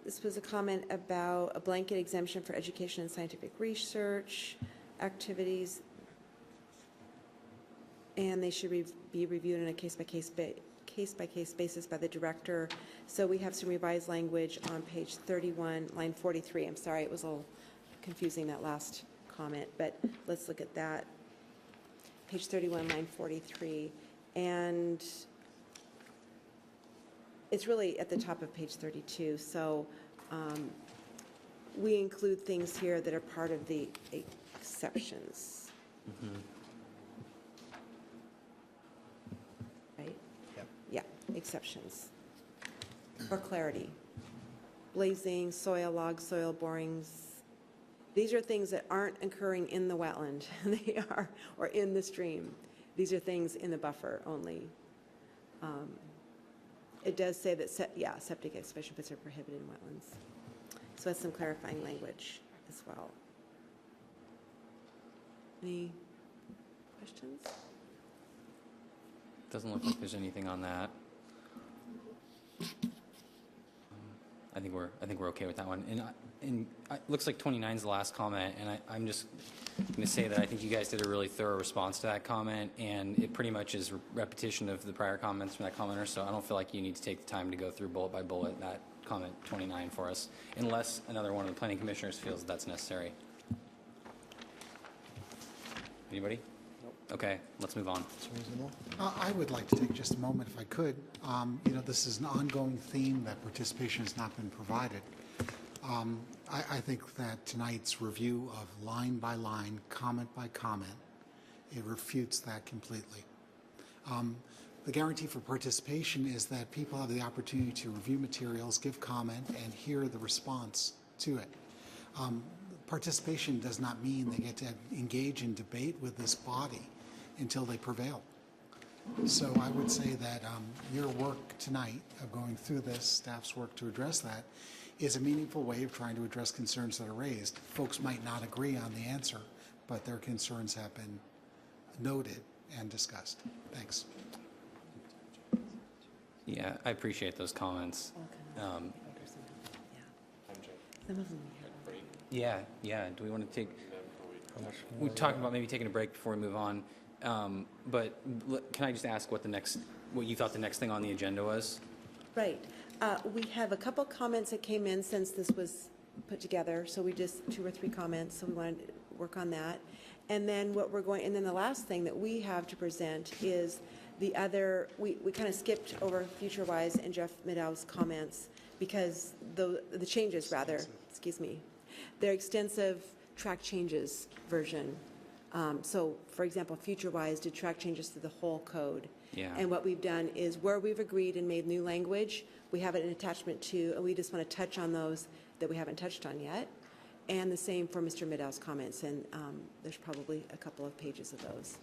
This was a comment about a blanket exemption for education and scientific research activities, and they should be reviewed on a case-by-case basis by the director. So we have some revised language on page 31, line 43. I'm sorry, it was a little confusing, that last comment, but let's look at that. Page 31, line 43. And it's really at the top of page 32. So we include things here that are part of the exceptions. Right? Yep. Yeah, exceptions. For clarity. Blazing, soil logs, soil borings. These are things that aren't occurring in the wetland. They are, or in the stream. These are things in the buffer only. It does say that, septic excavation pits are prohibited in wetlands. So that's some clarifying language as well. Any questions? Doesn't look like there's anything on that. I think we're okay with that one. And it looks like 29 is the last comment, and I'm just going to say that I think you guys did a really thorough response to that comment, and it pretty much is repetition of the prior comments from that commenter, so I don't feel like you need to take the time to go through bullet by bullet that comment 29 for us, unless another one of the planning commissioners feels that's necessary. Anybody? Okay, let's move on. It's reasonable. I would like to take just a moment, if I could. This is an ongoing theme that participation has not been provided. I think that tonight's review of line by line, comment by comment, it refutes that completely. The guarantee for participation is that people have the opportunity to review materials, give comment, and hear the response to it. Participation does not mean they get to engage in debate with this body until they prevail. So I would say that your work tonight of going through this, staff's work to address that, is a meaningful way of trying to address concerns that are raised. Folks might not agree on the answer, but their concerns have been noted and discussed. Thanks. Yeah, I appreciate those comments. Some of them. Yeah. Do we want to take? We talked about maybe taking a break before we move on. But can I just ask what you thought the next thing on the agenda was? Right. We have a couple comments that came in since this was put together. So we just 2 or 3 comments. So we wanted to work on that. And then and then the last thing that we have to present is the other, we kind of skipped over FutureWise and Jeff Midow's comments because the changes rather, excuse me, they're extensive track changes version. So for example, FutureWise did track changes to the whole code. Yeah. And what we've done is where we've agreed and made new language, we have an attachment to, and we just want to touch on those that we haven't touched on yet. And the same for Mr. Midow's comments, and there's probably a couple of pages of those.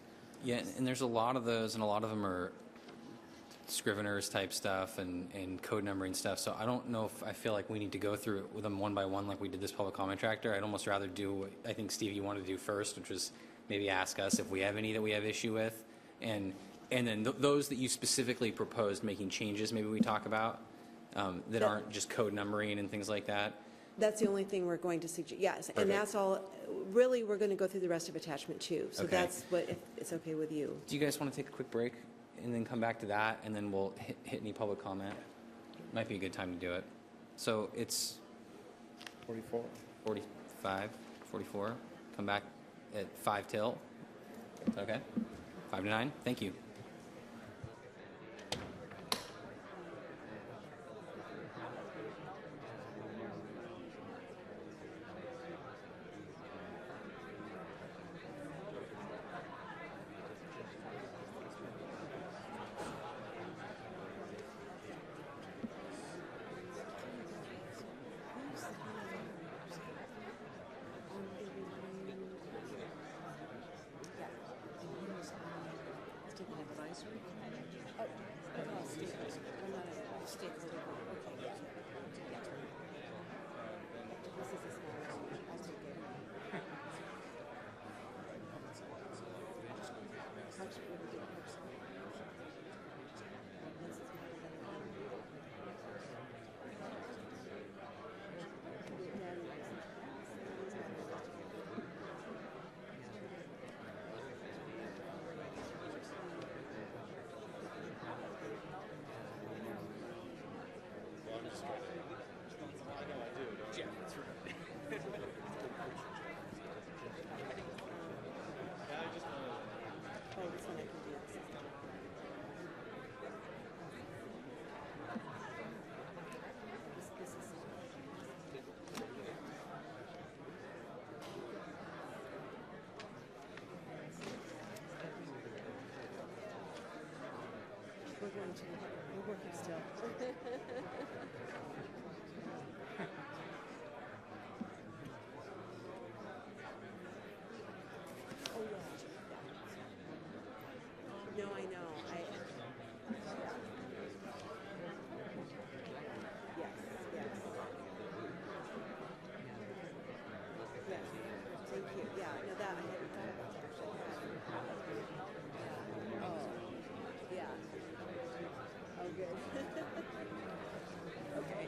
Yeah, and there's a lot of those, and a lot of them are Scrivener's type stuff and code numbering stuff. So I don't know if I feel like we need to go through it with them one by one like we did this public comment tractor. I'd almost rather do what I think, Steve, you wanted to do first, which was maybe ask us if we have any that we have issue with. And then those that you specifically proposed making changes, maybe we talk about, that aren't just code numbering and things like that. That's the only thing we're going to suggest, yes. Perfect. And that's all, really, we're going to go through the rest of attachment 2. So Okay. that's what, if it's okay with you. Do you guys want to take a quick break and then come back to that, and then we'll hit any public comment? Might be a good time to do it. So it's 45, 44. Come back at 5 till. Okay? 5 to 9. Thank you. advisory? I'm not a stakeholder. Okay, yeah. This is a small one. I'll take it. Parks Board, we did Parks. This is more oh, this one I can do. This is. We're going to, we're working still. Oh, yeah. No, I know. Yes, yes. Yes, thank you. Yeah, no, that, I hadn't thought about that actually. Yeah. Oh, yeah. Oh, good. Okay.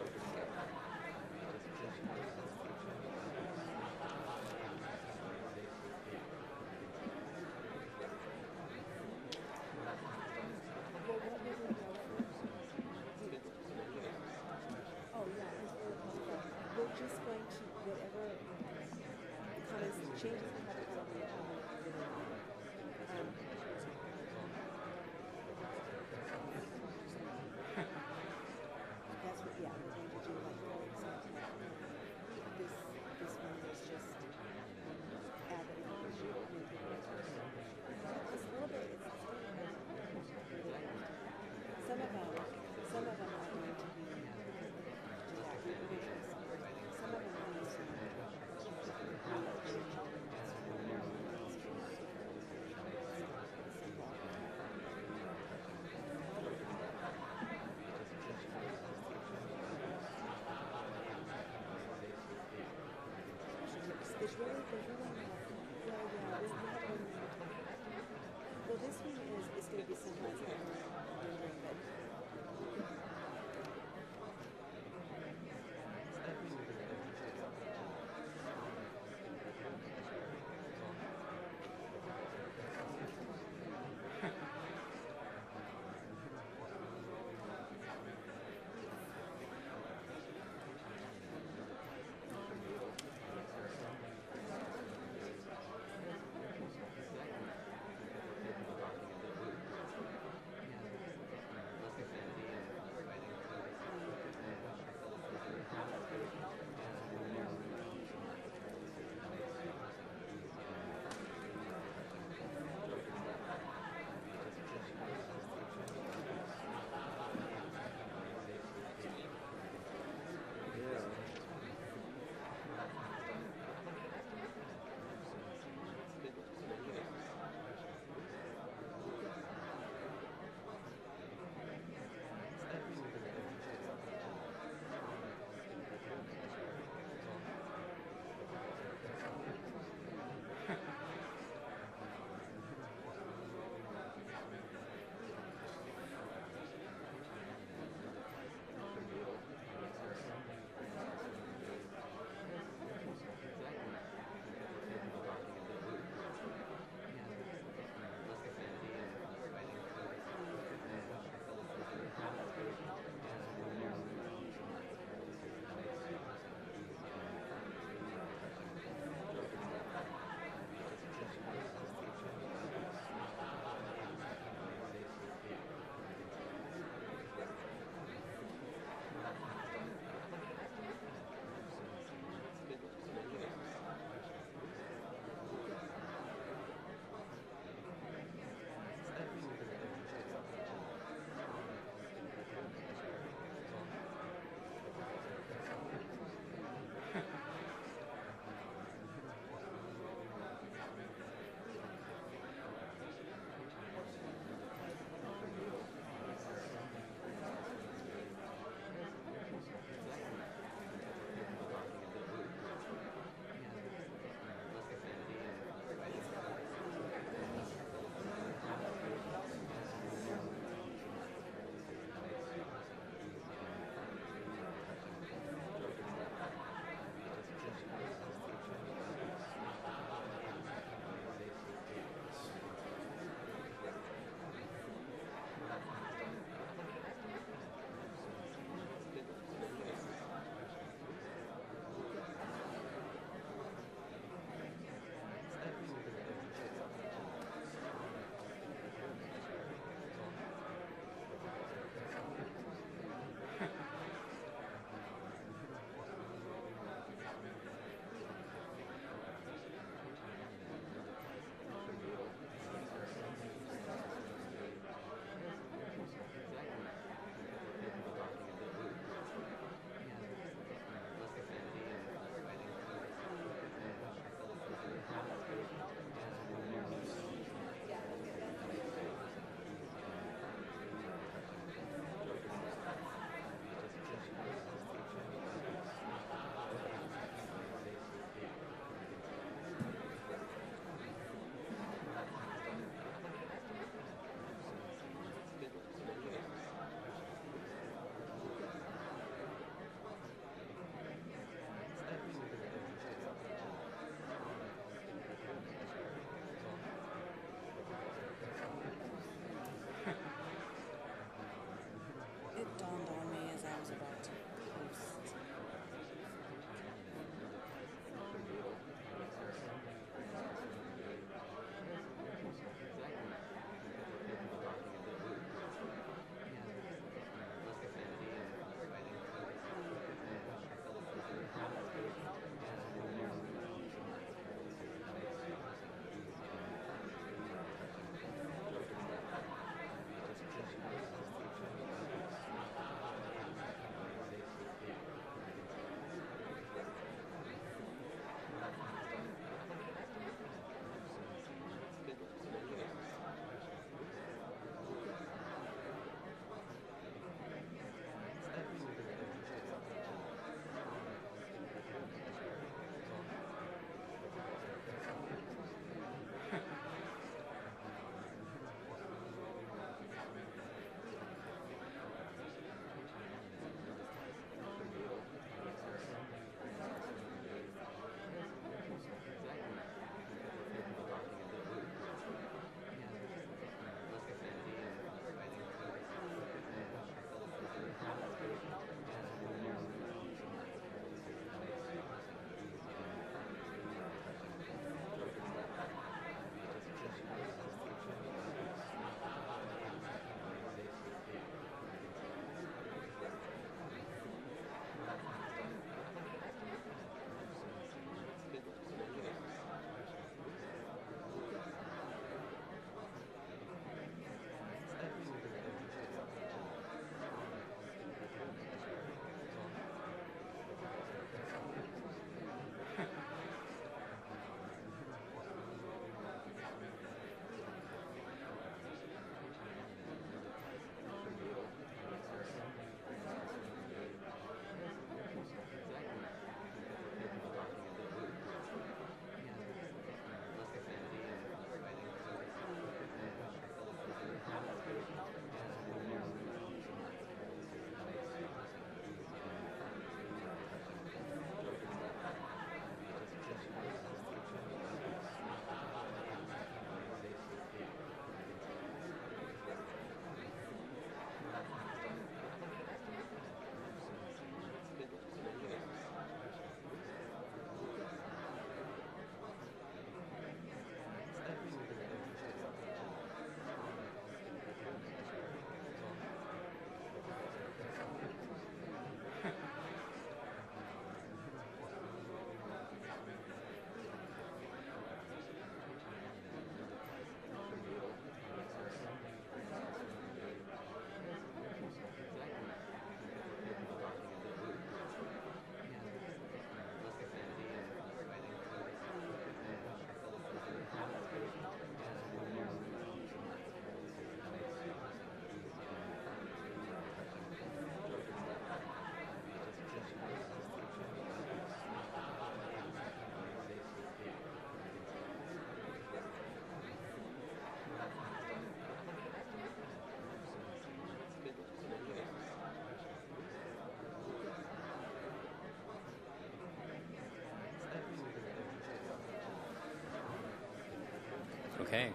Okay.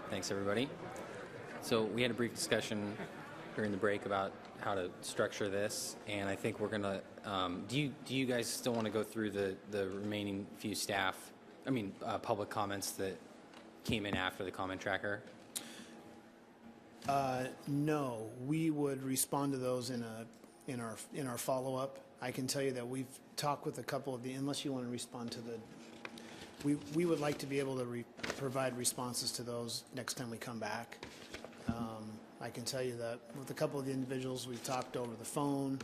Thanks, everybody. So we had a brief discussion during the break about how to structure this, and I think we're going to, do you guys still want to go through the remaining few public comments that came in after the comment tracker? No, we would respond to those in our follow-up. I can tell you that we've talked with a couple of unless you want to respond to we would like to be able to provide responses to those next time we come back. I can tell you that with a couple of the individuals we've talked over the phone,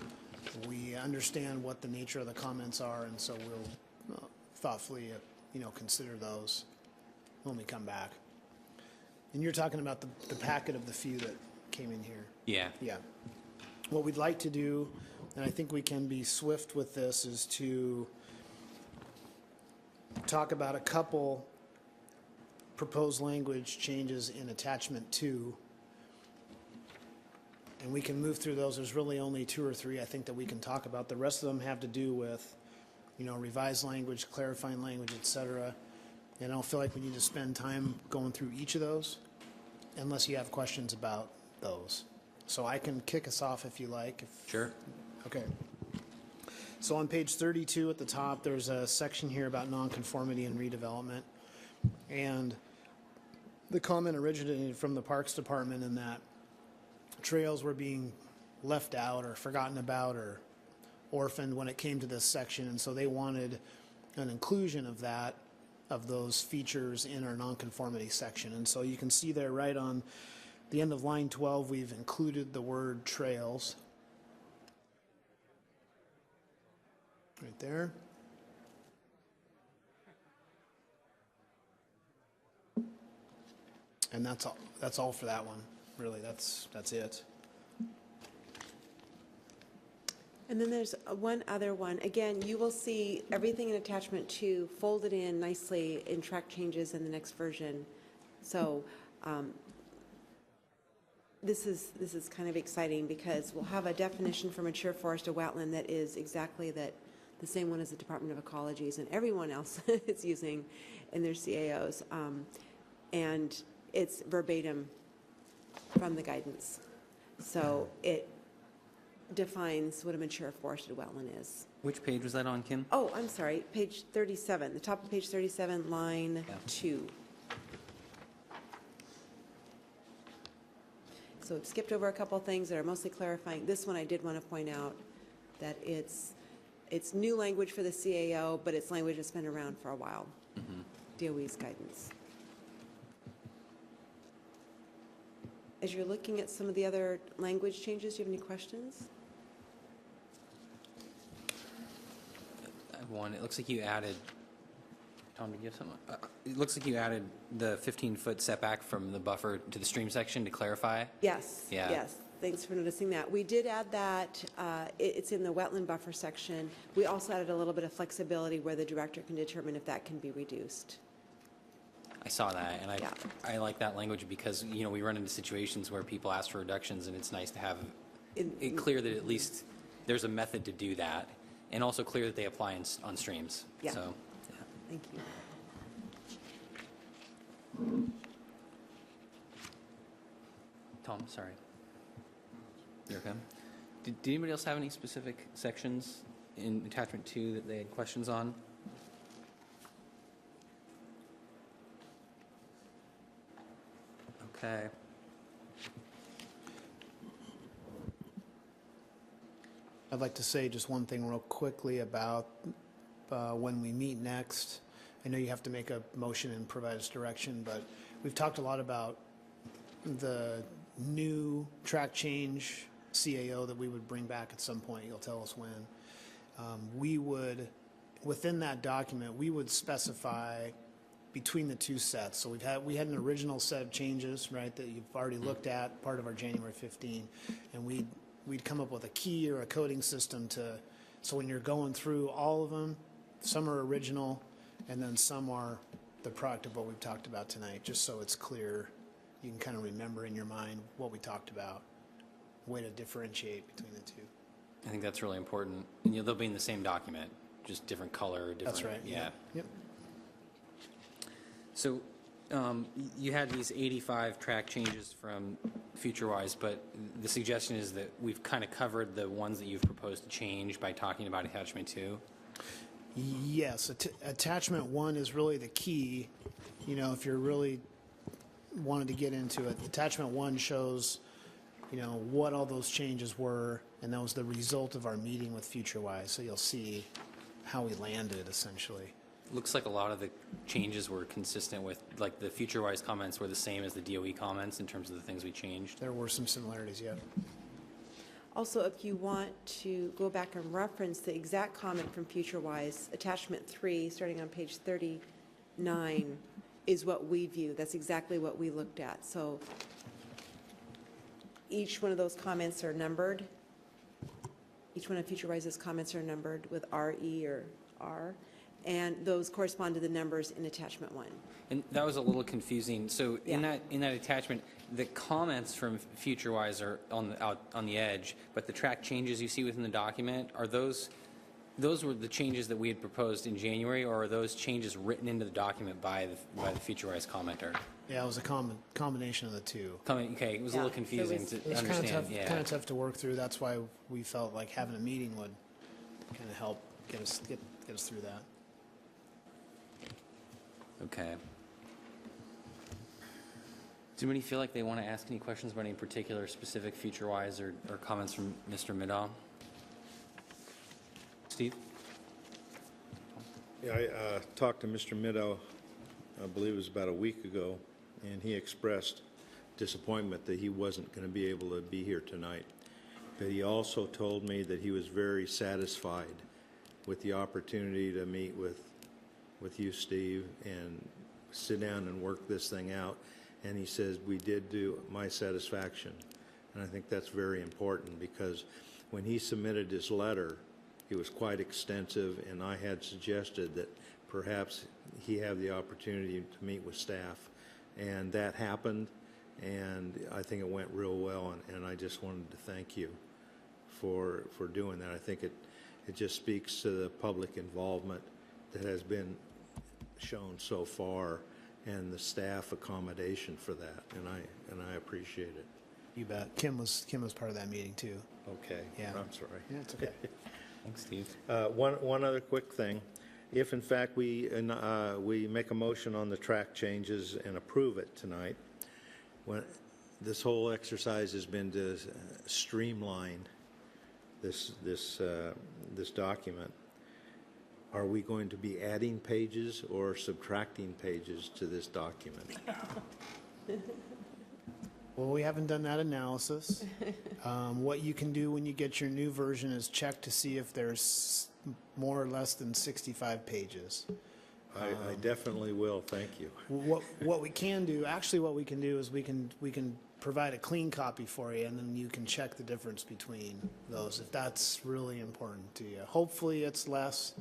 we understand what the nature of the comments are, and so we'll thoughtfully, consider those when we come back. And you're talking about the packet of the few that came in here. Yeah. Yeah. What we'd like to do, and I think we can be swift with this, is to talk about a couple proposed language changes in attachment 2. And we can move through those. There's really only 2 or 3, I think, that we can talk about. The rest of them have to do with, revised language, clarifying language, et cetera. And I don't feel like we need to spend time going through each of those unless you have questions about those. So I can kick us off if you like. Sure. Okay. So on page 32 at the top, there's a section here about nonconformity and redevelopment. And the comment originated from the Parks Department in that trails were being left out or forgotten about or orphaned when it came to this section. And so they wanted an inclusion of those features in our nonconformity section. And so you can see there right on the end of line 12, we've included the word trails. Right there. And that's all for that one. Really, that's it. And then there's one other one. Again, you will see everything in attachment 2 folded in nicely in track changes in the next version. So this is kind of exciting because we'll have a definition for mature forest or wetland that is exactly the same one as the Department of Ecology's and everyone else is using in their CAOs. And it's verbatim from the guidance. So it defines what a mature forested wetland is. Which page was that on, Kim? Oh, I'm sorry, page 37, the top of page 37, line 2. So it skipped over a couple of things that are mostly clarifying. This one I did want to point out that it's new language for the CAO, but it's language that's been around for a while. DOE's guidance. As you're looking at some of the other language changes, do you have any questions? I have one. It looks like you added, Tom, did you have something? It looks like you added the 15-foot setback from the buffer to the stream section to clarify. Yes. Yeah. Yes. Thanks for noticing that. We did add that. It's in the wetland buffer section. We also added a little bit of flexibility where the director can determine if that can be reduced. I saw that, and Yeah. I like that language because, we run into situations where people ask for reductions, and it's nice to have it clear that at least there's a method to do that, and also clear that they apply on streams. Yeah. So, yeah. Thank you. Tom, sorry. You're okay. Did anybody else have any specific sections in attachment 2 that they had questions on? Okay. I'd like to say just one thing real quickly about when we meet next. I know you have to make a motion and provide us direction, but we've talked a lot about the new track change CAO that we would bring back at some point. You'll tell us when. We would, within that document, we would specify between the two sets. So we had an original set of changes, right, that you've already looked at, part of our January 15, and we'd come up with a key or a coding system so when you're going through all of them, some are original, and then some are the product of what we've talked about tonight, just so it's clear. You can kind of remember in your mind what we talked about, a way to differentiate between the two. I think that's really important. And they'll be in the same document, just different color, different. That's right. Yeah. Yep. So You had these 85 track changes from FutureWise, but the suggestion is that we've kind of covered the ones that you've proposed to change by talking about attachment 2. Yes, attachment 1 is really the key. You know, if you're really wanted to get into it, attachment 1 shows, you know, what all those changes were, and that was the result of our meeting with FutureWise. So you'll see how we landed, essentially. Looks like a lot of the changes were consistent with, like, the FutureWise comments were the same as the DOE comments in terms of the things we changed. There were some similarities, yeah. Also, if you want to go back and reference the exact comment from FutureWise, attachment 3, starting on page 39, is what we view. That's exactly what we looked at. So each one of those comments are numbered. Each one of FutureWise's comments are numbered with RE or R, and those correspond to the numbers in attachment 1. And that was a little confusing. So in Yeah. that attachment, the comments from FutureWise are out on the edge, but the track changes you see within the document, are those were the changes that we had proposed in January, or are those changes written into the document by the FutureWise commenter? Yeah, it was a combination of the two. Okay, it was a Yeah, little so confusing it's- to It was understand. kind of tough to work through. That's why we felt like having a meeting would kind of help get us through that. Okay. Does anybody feel like they want to ask any questions about any particular specific FutureWise or comments from Mr. Middle? Steve? Yeah, I talked to Mr. Middow, I believe it was about a week ago, and he expressed disappointment that he wasn't going to be able to be here tonight. But he also told me that he was very satisfied with the opportunity to meet with you, Steve, and sit down and work this thing out. And he says, we did do my satisfaction. And I think that's very important, because when he submitted his letter, it was quite extensive, and I had suggested that perhaps he have the opportunity to meet with staff. And that happened, and I think it went real well, and I just wanted to thank you for doing that. I think it just speaks to the public involvement that has been shown so far, and the staff accommodation for that, and I appreciate it. You bet. Kim was part of that meeting too. Okay. Yeah. I'm sorry. Yeah, it's okay. Thanks, Steve. One other quick thing. If in fact we make a motion on the track changes and approve it tonight, when this whole exercise has been to streamline this document, are we going to be adding pages or subtracting pages to this document? Well, we haven't done that analysis. What you can do when you get your new version is check to see if there's more or less than 65 pages. I definitely will, thank you. What we can do, actually what we can do is we can provide a clean copy for you, and then you can check the difference between those if that's really important to you. Hopefully it's less.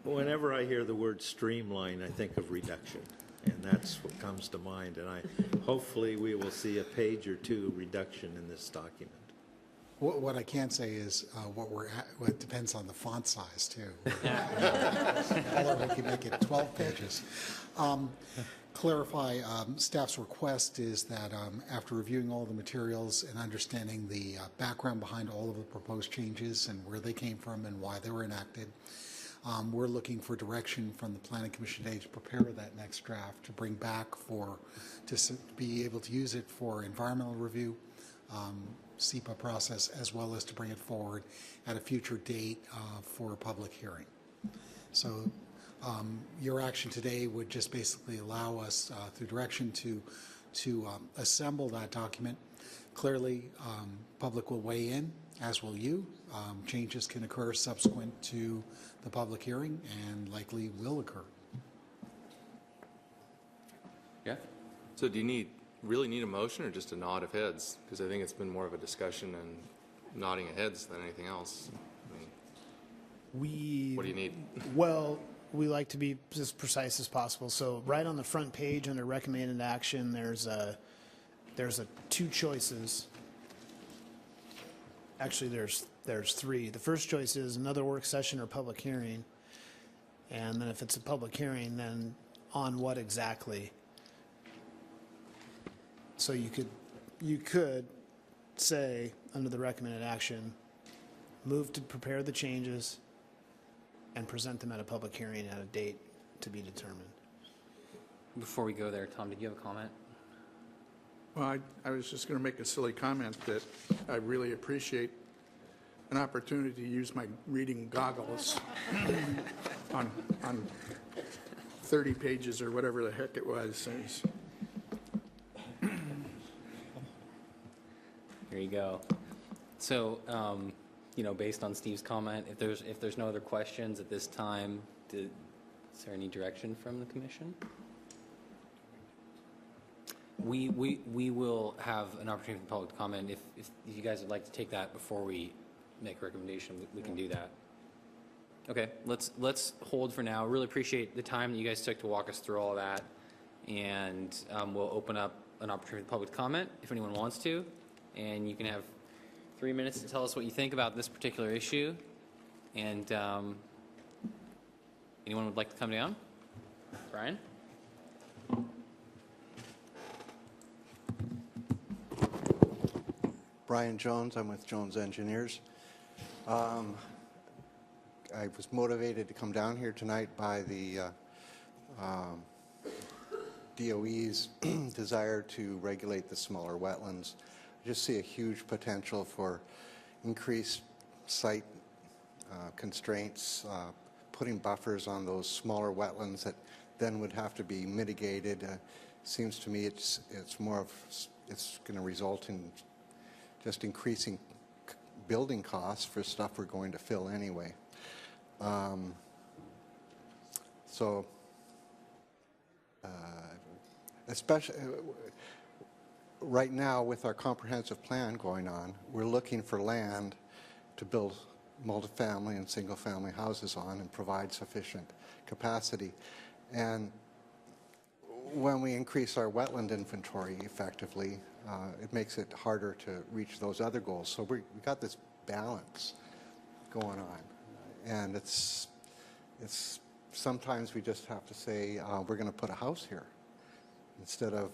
Whenever I hear the word streamline, I think of reduction, and that's what comes to mind. And hopefully we will see a page or two reduction in this document. What I can say is it depends on the font size, too. Or we can make it 12 pages. Clarify, staff's request is that after reviewing all the materials and understanding the background behind all of the proposed changes and where they came from and why they were enacted, we're looking for direction from the Planning Commission today to prepare that next draft to bring back to be able to use it for environmental review, SEPA process, as well as to bring it forward at a future date for a public hearing. So your action today would just basically allow us through direction to assemble that document. Clearly, public will weigh in, as will you. Changes can occur subsequent to the public hearing and likely will occur. Yeah? So do you really need a motion or just a nod of heads? Because I think it's been more of a discussion and nodding of heads than anything else. I mean, what do you need? Well, we like to be as precise as possible. So right on the front page under recommended action, there's two choices. Actually, there's three. The first choice is another work session or public hearing. And then if it's a public hearing, then on what exactly? So you could say, under the recommended action, move to prepare the changes and present them at a public hearing at a date to be determined. Before we go there, Tom, did you have a comment? Well, I was just going to make a silly comment that I really appreciate an opportunity to use my reading goggles on 30 pages or whatever the heck it was. There you go. So, based on Steve's comment, if there's no other questions at this time, is there any direction from the commission? We will have an opportunity for public comment. If you guys would like to take that before we make a recommendation, we can do that. Okay, let's hold for now. Really appreciate the time that you guys took to walk us through all of that, and we'll open up an opportunity for public comment if anyone wants to, and you can have 3 minutes to tell us what you think about this particular issue. And anyone would like to come down? Brian? Brian Jones, I'm with Jones Engineers. I was motivated to come down here tonight by the DOE's desire to regulate the smaller wetlands. I just see a huge potential for increased site constraints, putting buffers on those smaller wetlands that then would have to be mitigated. Seems to me it's going to result in just increasing building costs for stuff we're going to fill anyway. Especially right now with our comprehensive plan going on, we're looking for land to build multifamily and single-family houses on and provide sufficient capacity. And when we increase our wetland inventory effectively, it makes it harder to reach those other goals. So we got this balance going on, and it's sometimes we just have to say we're going to put a house here instead of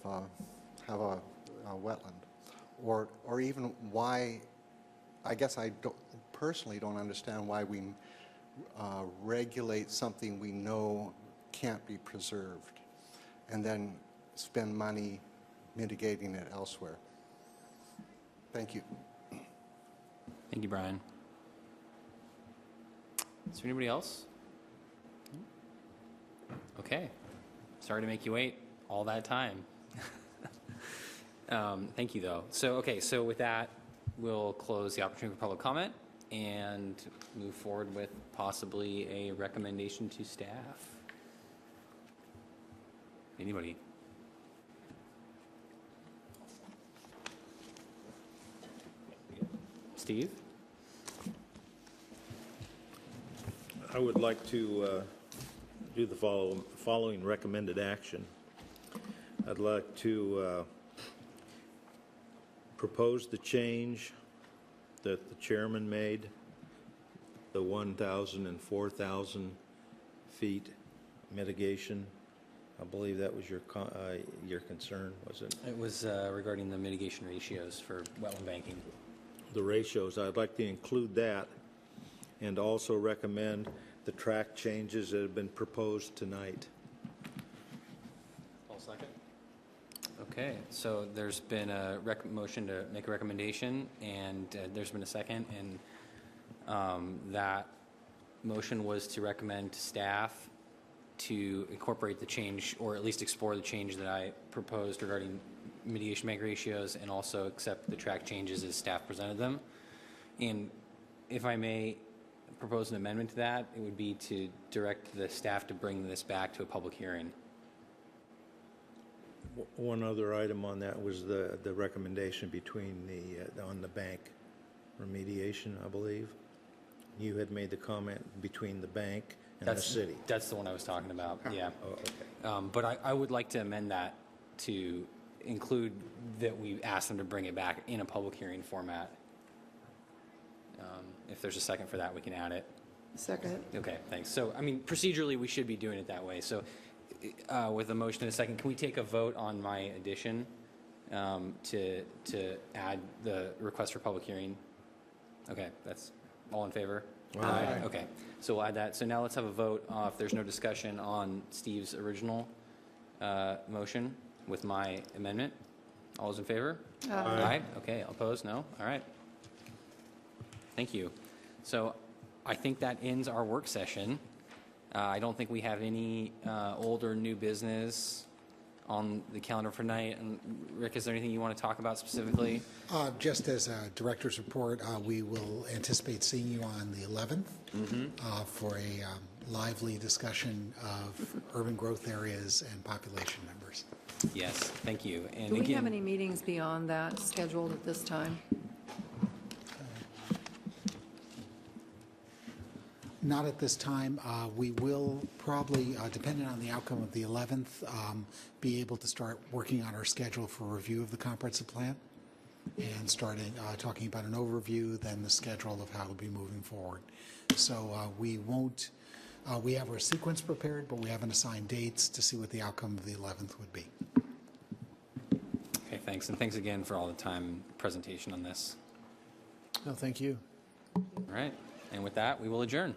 have a wetland, or even why. I guess I personally don't understand why we regulate something we know can't be preserved, and then spend money mitigating it elsewhere. Thank you. Thank you, Brian. Is there anybody else? Okay. Sorry to make you wait all that time. Thank you, though. So with that, we'll close the opportunity for public comment and move forward with possibly a recommendation to staff. Anybody? Steve? I would like to do the following recommended action. I'd like to propose the change that the chairman made, the 1,000 and 4,000 feet mitigation. I believe that was your concern, was it? It was regarding the mitigation ratios for wetland banking. The ratios, I'd like to include that and also recommend the track changes that have been proposed tonight. I'll second. Okay, so there's been a motion to make a recommendation, and there's been a second, and that motion was to recommend to staff to incorporate the change, or at least explore the change that I proposed regarding mitigation bank ratios, and also accept the track changes as staff presented them. And if I may propose an amendment to that, it would be to direct the staff to bring this back to a public hearing. One other item on that was the recommendation between on the bank remediation, I believe. You had made the comment between the bank and the city. That's the one I was talking about, yeah. Oh, okay. But I would like to amend that to include that we ask them to bring it back in a public hearing format. If there's a second for that, we can add it. Second. Okay, thanks. So, I mean, procedurally, we should be doing it that way. So with a motion and a second, can we take a vote on my addition? to add the request for public hearing? Okay, that's all in favor? Aye. Okay, so we'll add that. So now let's have a vote, if there's no discussion on Steve's original motion with my amendment. All those in favor? Aye. Okay, opposed? No? All right. Thank you. So I think that ends our work session. I don't think we have any old or new business on the calendar for tonight. And Rick, is there anything you want to talk about specifically? Just as a director's report, we will anticipate seeing you on the 11th for a lively discussion of urban growth areas and population numbers. Yes, thank you. And Do we again, have any meetings beyond that scheduled at this time? Not at this time. We will probably, depending on the outcome of the 11th, be able to start working on our schedule for review of the comprehensive plan and starting talking about an overview, then the schedule of how we'll be moving forward. So we won't, we have our sequence prepared, but we haven't assigned dates to see what the outcome of the 11th would be. okay, thanks. And thanks again for all the time and presentation on this. No, thank you. All right. And with that, we will adjourn.